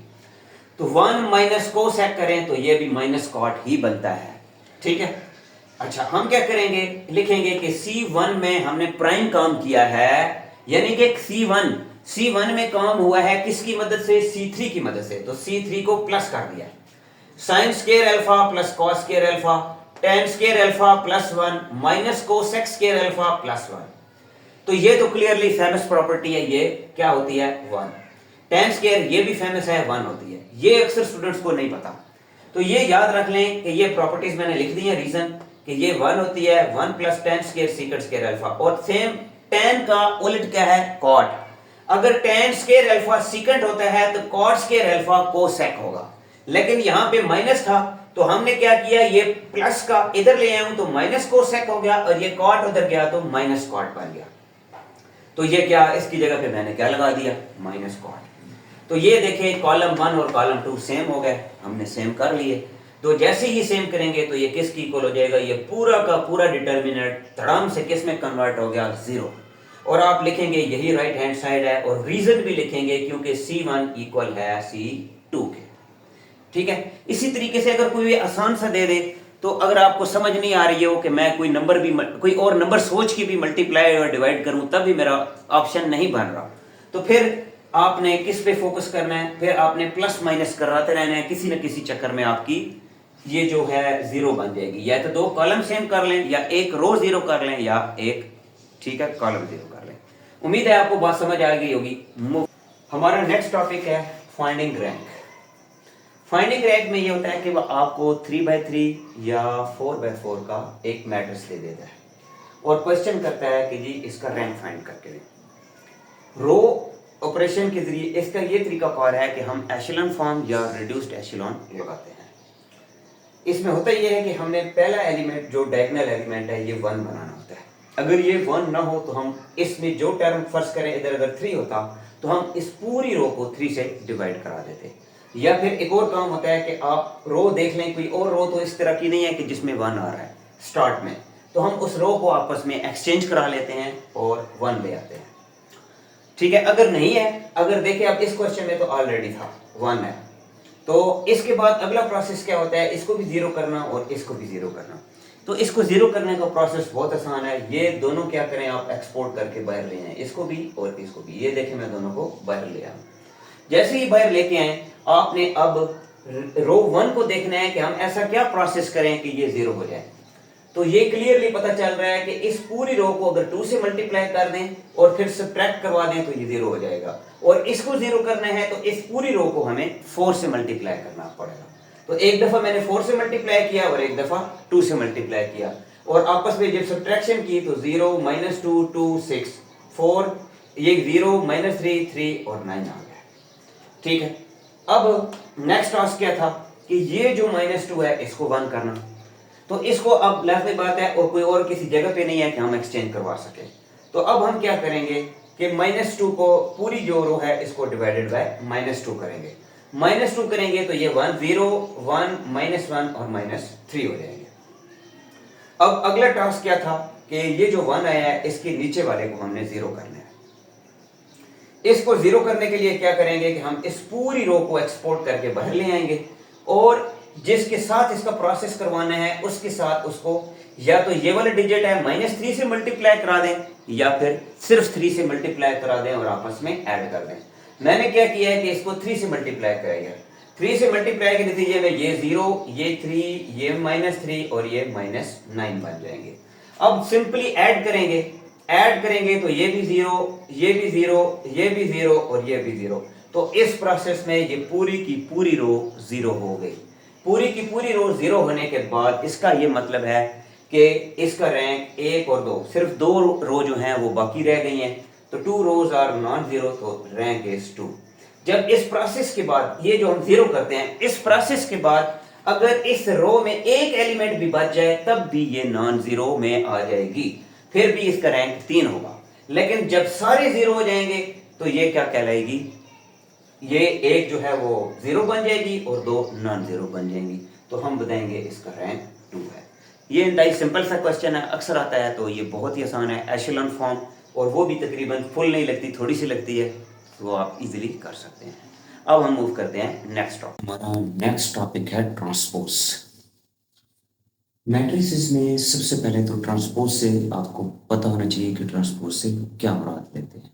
तो 1 माइनस कोसेक करें तो ये भी माइनस कॉट ही बनता है, ठीक है। अच्छा, हम क्या करेंगे, लिखेंगे कि C1 में हमने प्राइम काम किया है, यानी कि C1 C1 में काम हुआ है किसकी मदद से, C3 की मदद से, तो C3 को प्लस कर दिया, sine square alpha plus cos square alpha, tan square alpha plus 1 minus cosec square alpha plus 1। तो ये तो क्लियरली फेमस प्रॉपर्टी है, ये क्या होती है 1। टेन स्केयर ये भी फेमस है 1 होती है, ये अक्सर स्टूडेंट्स को नहीं पता। तो ये याद रख लें कि ये प्रॉपर्टीज मैंने लिख दी है, रीजन कि ये 1 होती है 1 plus tan square secant square alpha, और सेम टेन का उलट क्या है कॉट। अगर टेन स्केयर अल्फा सीकट होता है तो कॉट स्केयर अल्फा कोसेक होगा, लेकिन यहां पे माइनस था तो हमने क्या किया, ये प्लस का इधर ले आया हूं तो माइनस कोसेक हो गया, और ये कॉट उधर गया तो माइनस कॉट बन गया। तो ये क्या, इसकी जगह पे मैंने क्या लगा दिया, माइनस कॉट। तो ये देखिए कॉलम 1 और कॉलम 2 सेम हो गए, हमने सेम कर लिए। तो जैसे ही सेम करेंगे तो ये किसकी इक्वल हो जाएगा, ये पूरा का पूरा डिटर्मिनेंट धड़ाम से किस में कन्वर्ट हो गया, 0। और आप लिखेंगे यही राइट हैंड साइड है, और रीजन भी लिखेंगे क्योंकि C1 इक्वल है C2 के। ठीक है, इसी तरीके से अगर कोई आसान सा दे दे, तो अगर आपको समझ नहीं आ रही हो कि मैं कोई नंबर भी कोई और नंबर सोच के भी मल्टीप्लाई और डिवाइड करूं तब भी मेरा ऑप्शन नहीं बन रहा, तो फिर आपने किस पे फोकस करना है, फिर आपने प्लस माइनस कराते रहना है, किसी न किसी चक्कर में आपकी ये जो है 0 बन जाएगी। या तो 2 कॉलम सेम कर लें, या एक रो 0 कर लें, या एक, ठीक है, कॉलम 0 कर लें। उम्मीद है आपको बात समझ आ गई होगी। हमारा नेक्स्ट टॉपिक है फाइंडिंग रैंक। फाइंडिंग रैंक में ये होता है कि वह आपको 3x3 या 4x4 का एक मैट्रिक्स दे देता है और क्वेश्चन करता है कि जी इसका रैंक फाइंड करके दें। रो ऑपरेशन के जरिए इसका ये तरीका कार है कि हम एशेलॉन फॉर्म या रिड्यूस्ड एशेलॉन लगाते हैं। इसमें होता ये है कि हमने पहला एलिमेंट जो डायगोनल एलिमेंट है ये 1 बनाना होता है। अगर ये 1 ना हो तो हम इसमें जो टर्म फर्स्ट करें, इधर अगर 3 होता तो हम इस पूरी रो को 3 से डिवाइड करा देते। या फिर एक और काम होता है कि आप रो देख लें, कोई और रो तो इस तरह की नहीं है कि जिसमें 1 आ रहा है स्टार्ट में, तो हम उस रो को आपस में एक्सचेंज करा लेते हैं और 1 ले आते हैं। ठीक है, अगर नहीं है, अगर देखें अब इस क्वेश्चन में तो ऑलरेडी था 1 है, तो इसके बाद अगला प्रोसेस क्या होता है, इसको भी 0 करना और इसको भी 0 करना। तो इसको 0 करने का प्रोसेस बहुत आसान है, ये दोनों क्या करें आप एक्सपोर्ट करके बाहर ले आए, इसको भी और इसको भी। ये देखें मैं दोनों को बाहर ले आऊं, जैसे ही बाहर लेके आए आपने अब रो 1 को देखना है कि हम ऐसा क्या प्रोसेस करें कि ये 0 हो जाए। तो ये क्लियरली पता चल रहा है कि इस पूरी रो को अगर 2 से मल्टीप्लाई कर दें और फिर सब्ट्रैक्ट करवा दें तो ये 0 हो जाएगा, और इसको 0 करना है तो इस पूरी रो को हमें 4 से मल्टीप्लाई करना पड़ेगा। तो एक दफा मैंने 4 से मल्टीप्लाई किया और एक दफा 2 से मल्टीप्लाई किया, और आपस में जब सब्ट्रैक्शन की तो 0 -2 2 6 4, ये 0 -3 3 और 9 आ गया। ठीक है, अब नेक्स्ट टास्क क्या था कि ये जो -2 है इसको 1 करना। तो इसको अब लाजमी बात है और कोई और किसी जगह पे नहीं है कि हम एक्सचेंज करवा सके। तो अब हम क्या करेंगे कि -2 को पूरी जो रो है इसको डिवाइडेड बाय -2 करेंगे। -2 करेंगे तो ये 1 0 1 -1 और -3 हो जाएंगे। अब अगला टास्क क्या था कि ये जो 1 आया है इसके नीचे वाले को हमने 0 करना है। इसको 0 करने के लिए क्या करेंगे कि हम इस पूरी रो को एक्सपोर्ट करके बाहर ले आएंगे, और जिसके साथ इसका प्रोसेस करवाना है उसके साथ उसको या तो ये वाला डिजिट है -3 से मल्टीप्लाई करा दें, या फिर सिर्फ 3 से मल्टीप्लाई करा दें और आपस में ऐड कर दें। मैंने क्या किया है कि इसको 3 से मल्टीप्लाई कराया, 3 से मल्टीप्लाई के नतीजे में ये 0 ये 3 ये -3 और ये -9 बन जाएंगे। अब सिंपली ऐड करेंगे तो ये भी 0 ये भी 0 ये भी 0 और ये भी 0। तो इस प्रोसेस में ये पूरी की पूरी रो 0 हो गई। पूरी की पूरी रो 0 होने के बाद इसका ये मतलब है कि इसका रैंक 1 और 2, सिर्फ 2 रो जो हैं वो बाकी रह गई हैं, तो 2 रोज आर नॉन जीरो, तो रैंक इज 2। जब इस प्रोसेस के बाद ये जो हम 0 करते हैं, इस प्रोसेस के बाद अगर इस रो में एक एलिमेंट भी बच जाए तब भी ये नॉन जीरो में आ जाएगी, फिर भी इसका रैंक 3 होगा। लेकिन जब सारे 0 हो जाएंगे तो ये क्या कहलाएगी, ये एक जो है वो 0 बन जाएगी और 2 नॉन जीरो बन जाएंगी। तो हम बताएंगे इसका रैंक 2 है। ये इंतहाई सिंपल सा क्वेश्चन है, अक्सर आता है, तो ये बहुत ही आसान है। एशेलॉन फॉर्म, और वो भी तकरीबन फुल नहीं लगती, थोड़ी सी लगती है, तो वो आप इजीली कर सकते हैं। अब हम मूव करते हैं नेक्स्ट टॉपिक। हमारा नेक्स्ट टॉपिक है ट्रांसपोज। मैट्रिसेस में सबसे पहले तो ट्रांसपोज से आपको पता होना चाहिए कि ट्रांसपोज से क्या मुराद लेते हैं।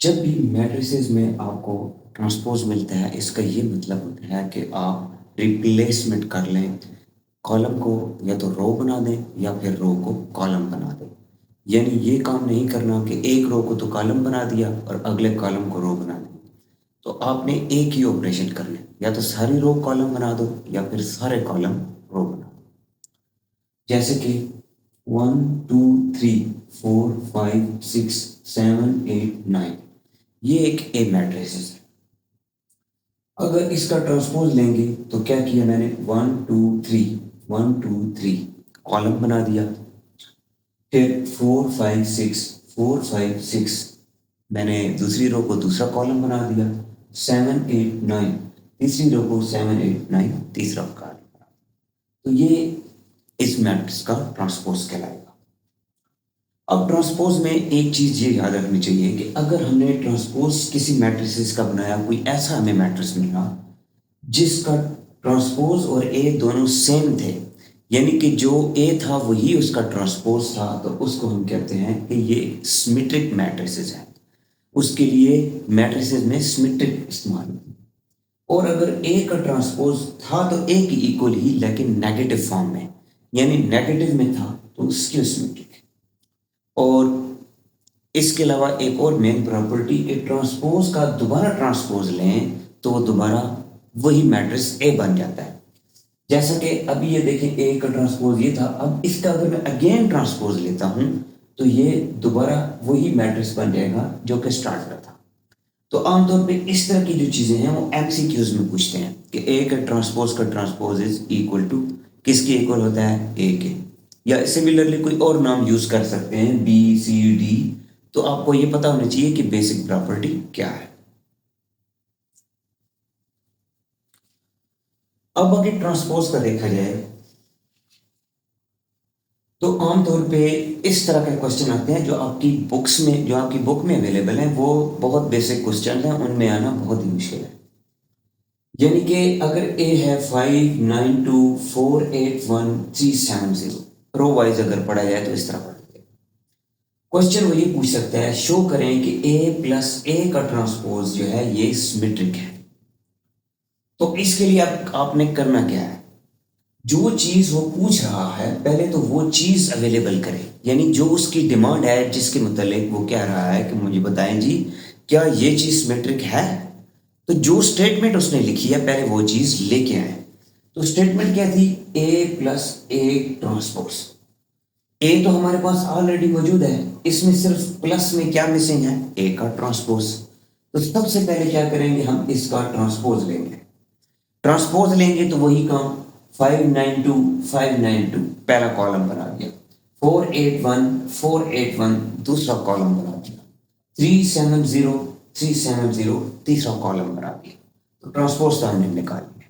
जब भी मैट्रिसेस में आपको ट्रांसपोज मिलता है, इसका ये मतलब होता है कि आप रिप्लेसमेंट कर लें, कॉलम को या तो रो बना दें या फिर रो को कॉलम बना दें। यानी ये काम नहीं करना कि एक रो को तो कॉलम बना दिया और अगले कॉलम को रो बना दिया। तो आपने एक ही ऑपरेशन करना है, या तो सारी रो कॉलम बना दो या फिर सारे कॉलम रो बना दो। जैसे कि 1 2 3 4 5 6 7 8 9, ये एक ए मैट्रिक्स है। अगर इसका ट्रांसपोज लेंगे तो क्या किया मैंने, 1 2 3 1 2 3 कॉलम बना दिया। फिर 4 5 6 4 5 6 मैंने दूसरी रो को दूसरा कॉलम बना दिया। 7 8 9 तीसरी रो को 7 8 9 तीसरा कॉलम बना दिया। तो ये इस मैट्रिक्स का ट्रांसपोज कहलाएगा। अब ट्रांसपोज में एक चीज ये याद रखनी चाहिए कि अगर हमने ट्रांसपोज किसी मैट्रिक्स का बनाया, कोई ऐसा हमें मैट्रिक्स मिला जिसका ट्रांसपोज और ए दोनों सेम थे, यानी कि जो ए था वही उसका ट्रांसपोज था, तो उसको हम कहते हैं कि ये सिमेट्रिक मैट्रिसेस है। उसके लिए मैट्रिसेस में सिमेट्रिक इस्तेमाल होती है। और अगर ए का ट्रांसपोज था तो ए की इक्वल ही, लेकिन नेगेटिव फॉर्म में, यानी नेगेटिव में था, तो उसकी सिमेट्रिक है। और इसके अलावा एक और मेन प्रॉपर्टी, एक ट्रांसपोज का दोबारा ट्रांसपोज लें तो वो दोबारा वही मैट्रिक्स ए बन जाता है। जैसा कि अभी ये देखें, ए का ट्रांसपोज ये था, अब इसका अगर मैं अगेन ट्रांसपोज लेता हूं तो ये दोबारा वही मैट्रिक्स बन जाएगा जो कि स्टार्ट का था। तो आमतौर पे इस तरह की जो चीजें हैं वो एमसीक्यूज में पूछते हैं कि ए का ट्रांसपोज इज इक्वल टू, किसके इक्वल होता है, ए के। या सिमिलरली कोई और नाम यूज कर सकते हैं, बी सी डी। तो आपको ये पता होना चाहिए कि बेसिक प्रॉपर्टी क्या है। अब अगर ट्रांसपोज का देखा जाए तो आमतौर पे इस तरह के क्वेश्चन आते हैं जो आपकी बुक में अवेलेबल हैं, वो बहुत बेसिक क्वेश्चन हैं, उनमें आना बहुत ही मुश्किल है। यानी कि अगर ए है 5 9 2 4 8 1 3 7 0, रो वाइज अगर पढ़ा जाए तो इस तरह पढ़ते हैं। क्वेश्चन वो ये पूछ सकता है, शो करें कि ए प्लस ए का ट्रांसपोज जो है ये सिमेट्रिक है। तो इसके लिए आपने करना क्या है, जो चीज वो पूछ रहा है पहले तो वो चीज अवेलेबल करें, यानी जो उसकी डिमांड है, जिसके मुतालिक वो कह रहा है कि मुझे बताएं जी क्या ये चीज सिमेट्रिक है। तो जो स्टेटमेंट उसने लिखी है पहले वो चीज लेके आए। तो स्टेटमेंट क्या थी, ए प्लस ए ट्रांसपोज। ए तो हमारे पास ऑलरेडी मौजूद है, इसमें सिर्फ प्लस में क्या मिसिंग है, ए का ट्रांसपोज। तो सबसे पहले क्या करेंगे, हम इसका ट्रांसपोज लेंगे। ट्रांसपोज लेंगे तो वही काम, 592 592 पहला कॉलम बना दिया, 481 481 दूसरा कॉलम बना दिया, 370 370 तीसरा कॉलम बना दिया। तो ट्रांसपोज तो हमने निकाल लिया।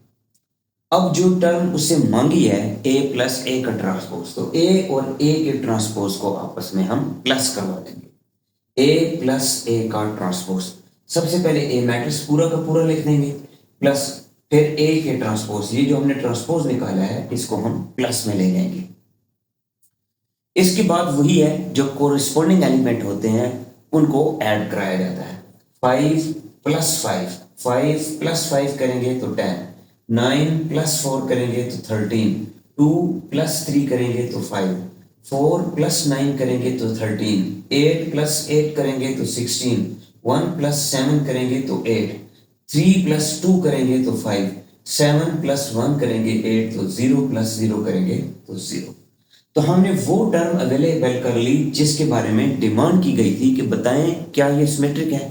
अब जो टर्म उससे मांगी है ए प्लस ए का ट्रांसपोज, तो ए और ए के ट्रांसपोज को आपस में हम प्लस करवा देंगे। ए प्लस ए का ट्रांसपोज, सबसे पहले ए मैट्रिक्स पूरा का पूरा लिख देंगे, प्लस फिर ए के ट्रांसपोज, ये जो हमने ट्रांसपोज निकाला है इसको हम प्लस में ले जाएंगे। इसके बाद वही है, जो कोरिस्पोंडिंग एलिमेंट होते हैं उनको ऐड कराया जाता है। 5 प्लस 5, 5 प्लस 5 करेंगे तो 10, 9 प्लस 4 करेंगे तो 13, 2 प्लस 3 करेंगे तो 5, 4 प्लस 9 करेंगे तो 13, 8 प्लस 8 करेंगे तो 16, 1 प्लस 7 करेंगे तो 8, 3 प्लस 2 करेंगे तो 5, 7 प्लस 1 करेंगे 8, तो 0 प्लस 0 करेंगे तो 0। तो हमने वो टर्म अवेलेबल कर ली जिसके बारे में डिमांड की गई थी कि बताएं क्या ये सिमेट्रिक है।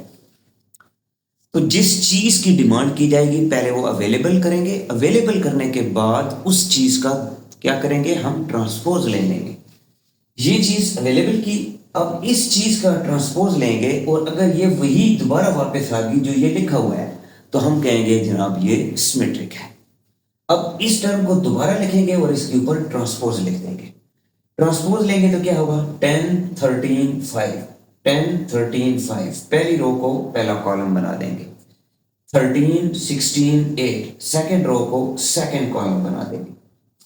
तो जिस चीज की डिमांड की जाएगी पहले वो अवेलेबल करेंगे, अवेलेबल करने के बाद उस चीज का क्या करेंगे, हम ट्रांसपोज ले लेंगे। ये चीज अवेलेबल की, अब इस चीज का ट्रांसपोज लेंगे और अगर ये वही दोबारा वापस आ गई जो ये लिखा हुआ है तो हम कहेंगे जनाब ये सिमेट्रिक है। अब इस टर्म को दोबारा लिखेंगे और इसके ऊपर ट्रांसपोज लिख देंगे। ट्रांसपोज लेंगे तो क्या होगा, 10 13 5, 10 13 5 पहली रो को पहला कॉलम बना देंगे, 13 16 8 सेकेंड रो को सेकेंड कॉलम बना देंगे,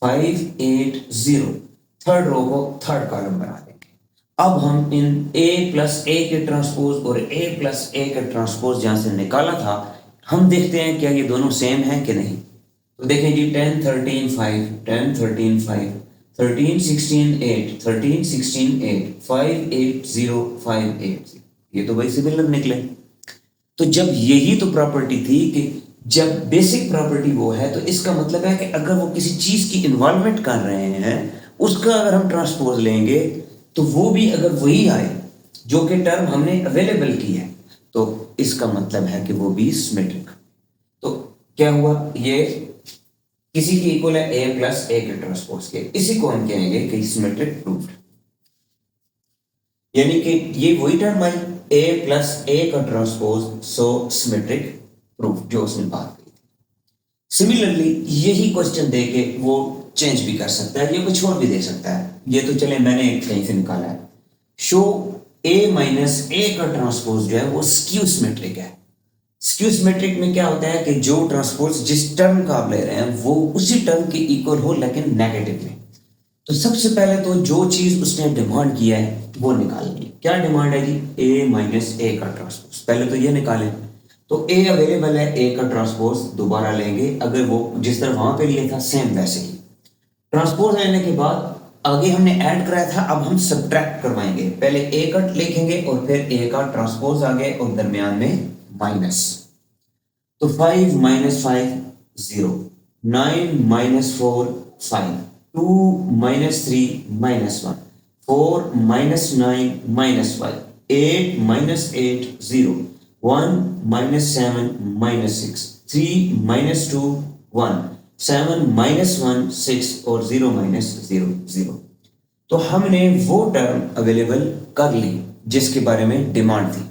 5 8 0 थर्ड रो को थर्ड कॉलम बना देंगे। अब हम इन a प्लस ए के ट्रांसपोज और a प्लस ए के ट्रांसपोज जहां से निकाला था, हम देखते हैं क्या ये दोनों सेम है कि नहीं। तो देखें जी 10 13 5 10 13 5 13 16 8 13 16 8 5 8 0 5 8 0, ये तो भाई सिमिलर निकले। तो जब यही तो प्रॉपर्टी थी कि जब बेसिक प्रॉपर्टी वो है, तो इसका मतलब है कि अगर वो किसी चीज की इन्वॉल्वमेंट कर रहे हैं, उसका अगर हम ट्रांसपोज लेंगे तो वो भी अगर वही आए जो कि टर्म हमने अवेलेबल की है, तो इसका मतलब है कि वो भी सिमेट्रिक। तो क्या हुआ, ये किसी की इक्वल है a प्लस ए के ट्रांसपोज के, इसी को हम कहेंगे कि सिमेट्रिक प्रूफ्ड। यानी कि ये वही टर्म आई a प्लस ए का ट्रांसपोज, सो सिमेट्रिक प्रूफ जो उसने बात की। सिमिलरली यही क्वेश्चन दे के वो चेंज भी कर सकता है, ये कुछ और भी दे सकता है। ये तो चले मैंने कहीं से निकाला है, शो a माइनस ए का ट्रांसपोज जो है वो स्क्यू सिमेट्रिक है। स्क्यू सिमेट्रिक में क्या होता है कि जो ट्रांसपोज जिस टर्म का आप ले रहे हैं वो उसी टर्म के इक्वल हो लेकिन नेगेटिव में। तो सबसे पहले तो जो चीज उसने डिमांड किया है वो निकालेंगे। क्या डिमांड है जी, a माइनस ए का ट्रांसपोज, पहले तो ये निकालें। तो a अवेलेबल है, a का ट्रांसपोज दोबारा लेंगे, अगर वो जिस तरह वहां पे लिया था सेम वैसे ही ट्रांसपोज लेने के बाद आगे हमने ऐड कराया था, अब हम सब्ट्रैक्ट करवाएंगे। पहले a कट लिखेंगे और फिर a का ट्रांसपोज आगे और दरमियान में माइनस। तो 5 minus 5 0, 9 minus 4 5, 2 minus 3 minus 1, 4 minus 9 minus 5, 8 minus 8 0, 1 minus 7 minus 6, 3 minus 2 1, 7 minus 1 6 और 0 माइनस 0 0। तो हमने वो टर्म अवेलेबल कर ली जिसके बारे में डिमांड थी।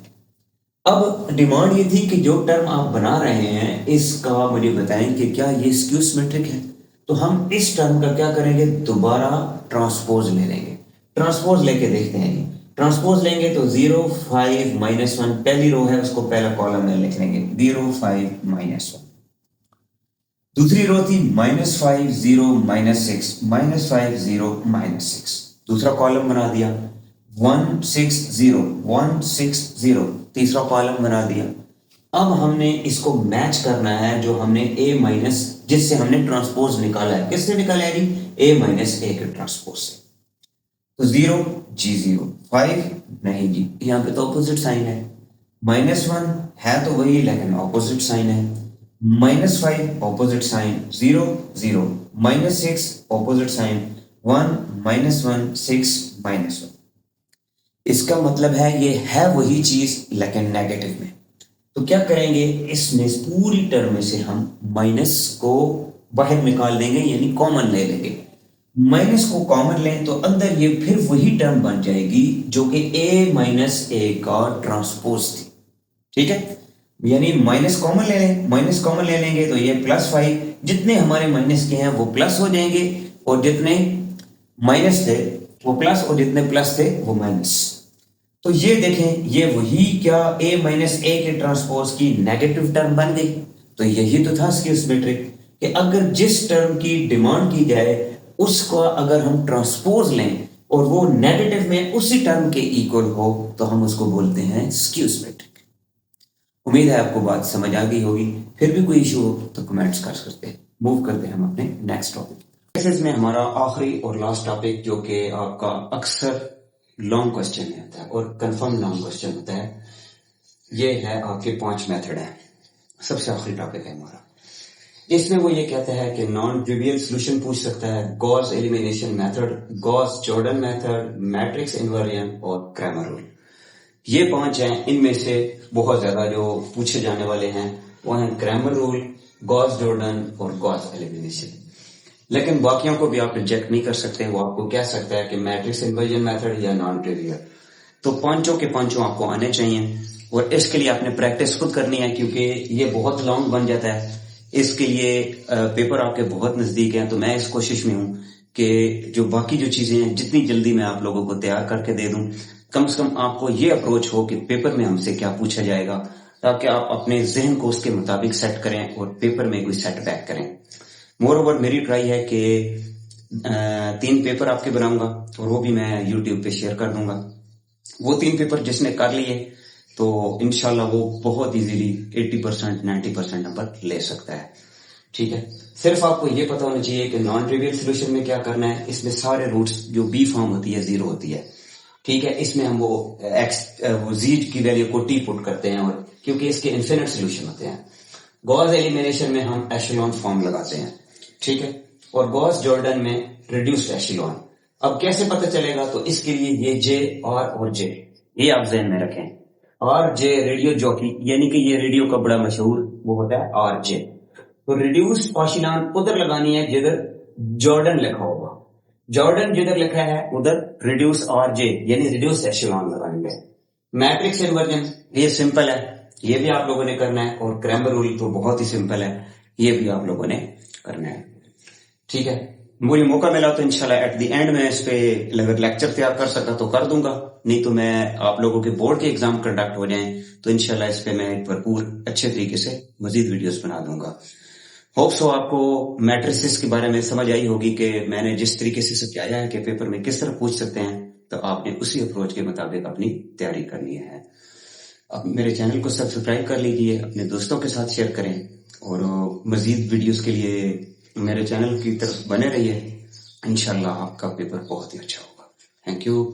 अब डिमांड ये थी कि जो टर्म आप बना रहे हैं इसका मुझे बताएं कि क्या ये स्क्यू सिमेट्रिक है। तो हम इस टर्म का क्या करेंगे, दोबारा ट्रांसपोज ले लेंगे। ट्रांसपोज लेके देखते हैं जी, ट्रांसपोज लेंगे तो 0 5 माइनस 1 पहली रो है उसको पहला कॉलम में लिख लेंगे 0 5 माइनस 1। दूसरी रो थी माइनस 5 0 माइनस 6 माइनस 5 0 माइनस 6, दूसरा कॉलम बना दिया 1 6 0 1 6 0, तीसरा कॉलम बना दिया। अब हमने इसको मैच करना है जो हमने a माइनस जिससे हमने ट्रांसपोज निकाला है। किससे निकाला है जी, a माइनस ए के ट्रांसपोज से। तो 0 जी 0, 5 नहीं जी, यहाँ पे तो ऑपोजिट साइन है। माइनस 1 है तो वही लेकिन ऑपोजिट साइन है। Minus 5 opposite sign, 0 0, minus 6 opposite sign, 1 minus 1 6 minus 1। इसका मतलब है ये है वही चीज लेकिन नेगेटिव में। तो क्या करेंगे, इसमें पूरी टर्म में से हम माइनस को बाहर निकाल देंगे, यानी कॉमन ले लेंगे। माइनस को कॉमन लें तो अंदर ये फिर वही टर्म बन जाएगी जो कि a माइनस ए का ट्रांसपोज थी। ठीक है, यानी माइनस कॉमन ले लें, माइनस कॉमन ले लेंगे तो ये प्लस 5, जितने हमारे माइनस के हैं वो प्लस हो जाएंगे और जितने माइनस थे वो प्लस और जितने प्लस थे वो माइनस। तो ये देखें, ये वही क्या a माइनस ए के ट्रांसपोज की नेगेटिव टर्म बन गई। तो यही तो था स्क्यू सिमेट्रिक कि अगर जिस टर्म की डिमांड की जाए उसका अगर हम ट्रांसपोज लें और वो नेगेटिव में उसी टर्म के इक्वल हो तो हम उसको बोलते हैं स्क्यू सिमेट्रिक। उम्मीद है आपको बात समझ आ गई होगी। फिर भी कोई इशू हो तो कमेंट्स कर सकते हैं। मूव करते हैं हम अपने नेक्स्ट टॉपिक में। हमारा आखिरी और लास्ट टॉपिक जो कि आपका अक्सर लॉन्ग क्वेश्चन में होता है और कंफर्म लॉन्ग क्वेश्चन होता है, ये है आपके 5 मेथड है। सबसे आखिरी टॉपिक है हमारा। इसमें वो ये कहता है कि नॉन ट्रिवियल सॉल्यूशन पूछ सकता है, Gauss elimination method, Gauss Jordan method, matrix inversion और क्रैमर रूल। ये 5 हैं। इनमें से बहुत ज्यादा जो पूछे जाने वाले हैं वो हैं क्रैमर रूल, गॉस जॉर्डन और गॉस एलिमिनेशन। लेकिन बाकियों को भी आप रिजेक्ट नहीं कर सकते। वो आपको कह सकता है कि मैट्रिक्स इन्वर्जन मेथड या नॉन ट्रिवियल। तो पांचों के पांचों आपको आने चाहिए और इसके लिए आपने प्रैक्टिस खुद करनी है क्योंकि ये बहुत लॉन्ग बन जाता है। इसके लिए पेपर आपके बहुत नजदीक है। तो मैं इस कोशिश में हूं कि जो बाकी जो चीजें हैं जितनी जल्दी मैं आप लोगों को तैयार करके दे दूं, कम से कम आपको ये अप्रोच हो कि पेपर में हमसे क्या पूछा जाएगा, ताकि आप अपने जहन को उसके मुताबिक सेट करें और पेपर में कोई सेटबैक करें। मोर ओवर मेरी ट्राई है कि 3 पेपर आपके बनाऊंगा और वो भी मैं यूट्यूब पे शेयर कर दूंगा। वो 3 पेपर जिसने कर लिए तो इंशाल्लाह वो बहुत इजीली 80% 90% नंबर ले सकता है। ठीक है, सिर्फ आपको ये पता होना चाहिए कि नॉन ट्रिवियल सोल्यूशन में क्या करना है। इसमें सारे रूट्स जो बी फॉर्म होती है 0 होती है। ठीक है, इसमें हम वो जी की वैल्यू को टी पुट करते हैं और क्योंकि इसके इन्फिनिट सोल्यूशन होते हैं। गॉस एलिमिनेशन में हम एशेलॉन फॉर्म लगाते हैं। ठीक है, और गॉस जॉर्डन में रिड्यूस्ड एशेलॉन। अब कैसे पता चलेगा, तो इसके लिए ये जे और जे ये आप ध्यान में रखें। और जे रेडियो जॉकी, यानी कि ये रेडियो का बड़ा मशहूर वो होता है आर जे। तो रिड्यूस एशेलॉन उधर लगानी है जिधर जॉर्डन लिखा होगा। जॉर्डन जिधर लिखा है उधर रिड्यूस आर जे यानी रिड्यूस एशेलॉन लगाएंगे। मैट्रिक्स इन्वर्जन ये सिंपल है, ये भी आप लोगों ने करना है। और क्रैमर रूल तो बहुत ही सिंपल है, ये भी आप लोगों ने करना है। ठीक है, मुझे मौका मिला तो इंशाल्लाह एट द एंड में इस पे अगर लेक्चर तैयार कर सका तो कर दूंगा, नहीं तो मैं आप लोगों के बोर्ड के एग्जाम कंडक्ट हो जाएं तो इंशाल्लाह इस पे मैं भरपूर अच्छे तरीके से मजीद वीडियोस बना दूंगा। होप सो आपको मैट्रिसेस के बारे में समझ आई होगी कि मैंने जिस तरीके से समझाया है कि पेपर में किस तरह पूछ सकते हैं, तो आपने उसी अप्रोच के मुताबिक अपनी तैयारी करनी है। अब मेरे चैनल को सब्सक्राइब कर लीजिए, अपने दोस्तों के साथ शेयर करें और मजीद वीडियोस के लिए मेरे चैनल की तरफ बने रहिए। इंशाल्लाह आपका पेपर बहुत ही अच्छा होगा। Thank you.